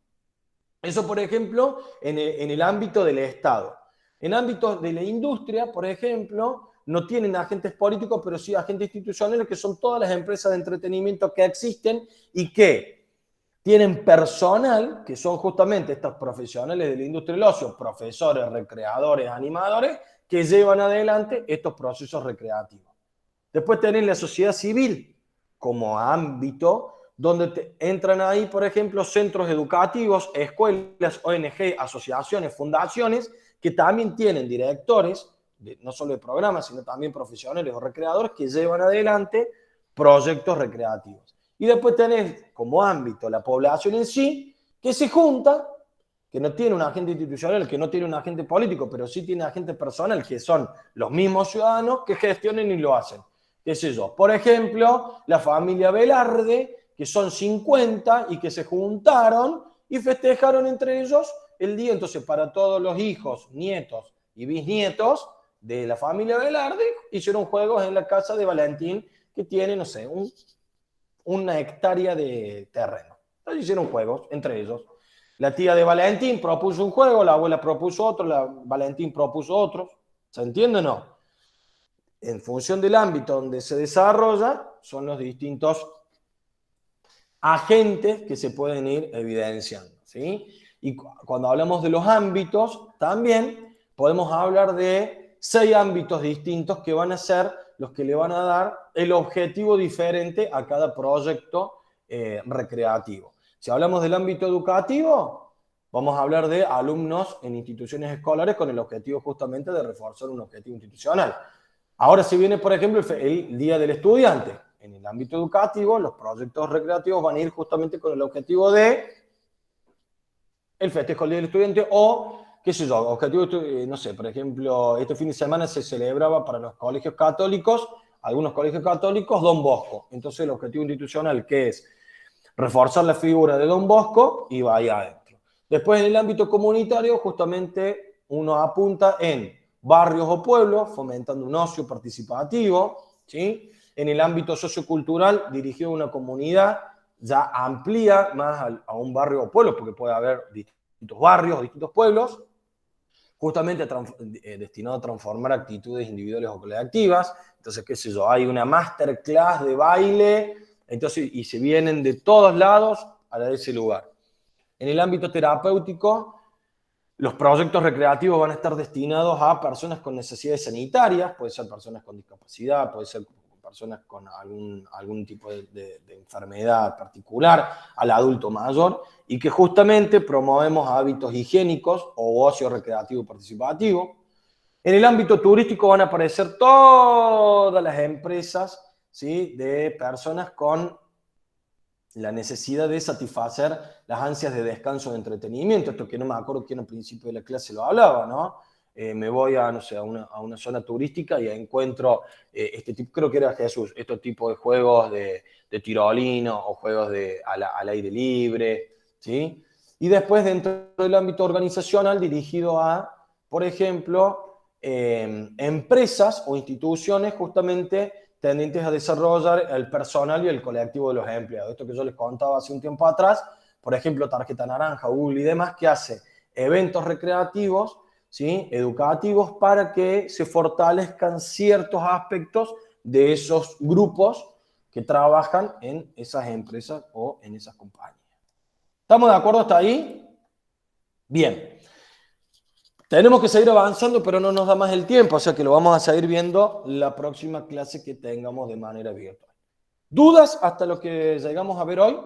Eso, por ejemplo, en el ámbito del Estado. En ámbitos de la industria, por ejemplo, no tienen agentes políticos, pero sí agentes institucionales, que son todas las empresas de entretenimiento que existen y que tienen personal, que son justamente estos profesionales de la industria del ocio, profesores, recreadores, animadores, que llevan adelante estos procesos recreativos. Después tenés la sociedad civil como ámbito donde entran ahí, por ejemplo, centros educativos, escuelas, ONG, asociaciones, fundaciones, que también tienen directores, no solo de programas, sino también profesionales o recreadores que llevan adelante proyectos recreativos. Y después tenés como ámbito la población en sí, que se junta, que no tiene un agente institucional, que no tiene un agente político, pero sí tiene agente personal, que son los mismos ciudadanos que gestionen y lo hacen. ¿Qué sé yo? Por ejemplo, la familia Velarde, que son 50 y que se juntaron y festejaron entre ellos el día. Entonces, para todos los hijos, nietos y bisnietos de la familia Velarde, hicieron juegos en la casa de Valentín, que tiene, no sé, una hectárea de terreno. Entonces hicieron juegos entre ellos. La tía de Valentín propuso un juego, la abuela propuso otro, Valentín propuso otro. ¿Se entiende o no? En función del ámbito donde se desarrolla, son los distintos agentes que se pueden ir evidenciando, ¿sí? Y cuando hablamos de los ámbitos, también podemos hablar de 6 ámbitos distintos que van a ser los que le van a dar el objetivo diferente a cada proyecto recreativo. Si hablamos del ámbito educativo, vamos a hablar de alumnos en instituciones escolares con el objetivo justamente de reforzar un objetivo institucional. Ahora se viene, por ejemplo, el Día del Estudiante. En el ámbito educativo, los proyectos recreativos van a ir justamente con el objetivo de el festejo del Día del Estudiante o, qué sé yo, objetivo, no sé, por ejemplo, este fin de semana se celebraba para los colegios católicos, algunos colegios católicos, Don Bosco. Entonces el objetivo institucional, que es reforzar la figura de Don Bosco, iba ahí adentro. Después en el ámbito comunitario, justamente uno apunta en barrios o pueblos, fomentando un ocio participativo, ¿sí? En el ámbito sociocultural, dirigido a una comunidad, ya amplía más a un barrio o pueblo, porque puede haber distintos barrios, distintos pueblos, justamente destinado a transformar actitudes individuales o colectivas. Entonces, qué sé yo, hay una masterclass de baile, entonces, y se vienen de todos lados a ese lugar. En el ámbito terapéutico, los proyectos recreativos van a estar destinados a personas con necesidades sanitarias, puede ser personas con discapacidad, puede ser personas con algún tipo de enfermedad particular, al adulto mayor, y que justamente promovemos hábitos higiénicos o ocio recreativo participativo. En el ámbito turístico van a aparecer todas las empresas, ¿sí?, de personas con la necesidad de satisfacer las ansias de descanso, de entretenimiento. Esto que no me acuerdo quién al principio de la clase lo hablaba, ¿no? Me voy a, no sé, a una zona turística y encuentro este tipo, creo que era Jesús, estos tipos de juegos de tirolino o juegos al aire libre, ¿sí? Y después dentro del ámbito organizacional dirigido a, por ejemplo, empresas o instituciones justamente tendientes a desarrollar el personal y el colectivo de los empleados. Esto que yo les contaba hace un tiempo atrás, por ejemplo, Tarjeta Naranja, Google y demás, que hace eventos recreativos, ¿sí?, educativos, para que se fortalezcan ciertos aspectos de esos grupos que trabajan en esas empresas o en esas compañías. ¿Estamos de acuerdo hasta ahí? Bien. Tenemos que seguir avanzando, pero no nos da más el tiempo, o sea que lo vamos a seguir viendo la próxima clase que tengamos de manera virtual. ¿Dudas hasta lo que llegamos a ver hoy?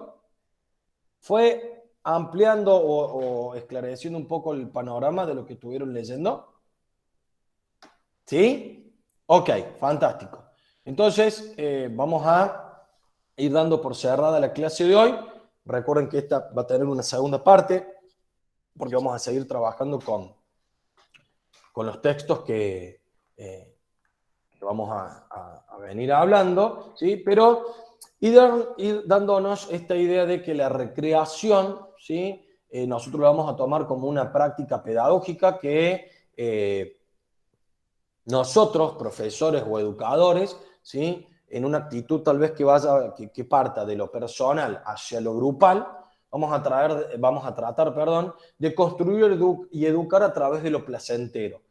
¿Fue ampliando o esclareciendo un poco el panorama de lo que estuvieron leyendo? ¿Sí? Ok, fantástico. Entonces, vamos a ir dando por cerrada la clase de hoy. Recuerden que esta va a tener una segunda parte, porque vamos a seguir trabajando con los textos que vamos a venir hablando, ¿sí? Pero ir dándonos esta idea de que la recreación, ¿sí?, nosotros la vamos a tomar como una práctica pedagógica que nosotros, profesores o educadores, ¿sí?, en una actitud tal vez que parta de lo personal hacia lo grupal, vamos a tratar, de construir y educar a través de lo placentero,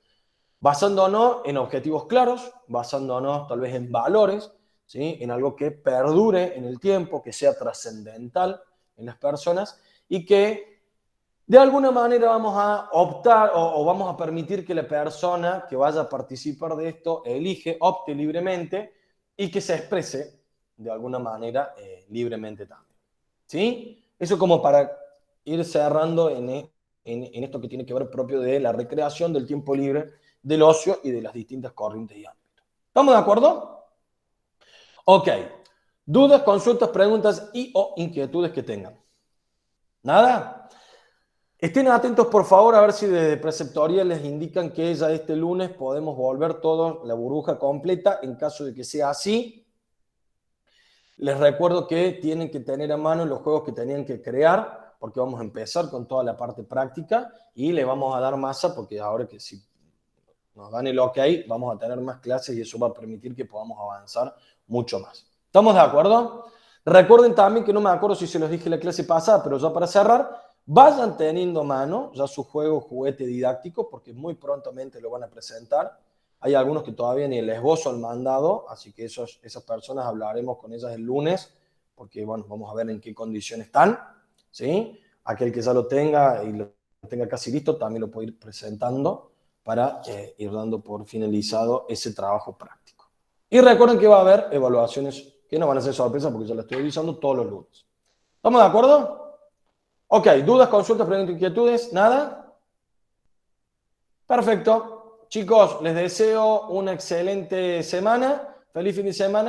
basándonos en objetivos claros, basándonos tal vez en valores, ¿sí?, en algo que perdure en el tiempo, que sea trascendental en las personas y que de alguna manera vamos a optar o vamos a permitir que la persona que vaya a participar de esto opte libremente y que se exprese de alguna manera libremente también. ¿Sí? Eso como para ir cerrando en esto que tiene que ver propio de la recreación, del tiempo libre, del ocio y de las distintas corrientes y ámbitos. ¿Estamos de acuerdo? Ok. Dudas, consultas, preguntas y o inquietudes que tengan. ¿Nada? Estén atentos, por favor, a ver si desde preceptoría les indican que ya este lunes podemos volver todos la burbuja completa. En caso de que sea así, les recuerdo que tienen que tener a mano los juegos que tenían que crear, porque vamos a empezar con toda la parte práctica y le vamos a dar masa, porque ahora que si nos dan el ok, vamos a tener más clases y eso va a permitir que podamos avanzar mucho más. ¿Estamos de acuerdo? Recuerden también que no me acuerdo si se los dije en la clase pasada, pero ya para cerrar, vayan teniendo a mano ya su juguete didáctico, porque muy prontamente lo van a presentar. Hay algunos que todavía ni el esbozo han mandado, así que esas personas hablaremos con ellas el lunes, porque bueno, vamos a ver en qué condiciones están, ¿sí? Aquel que ya lo tenga y lo tenga casi listo, también lo puede ir presentando para ir dando por finalizado ese trabajo práctico. Y recuerden que va a haber evaluaciones que no van a ser sorpresas porque ya las estoy avisando todos los lunes. ¿Estamos de acuerdo? Ok, ¿dudas, consultas, preguntas, inquietudes? ¿Nada? Perfecto. Chicos, les deseo una excelente semana, feliz fin de semana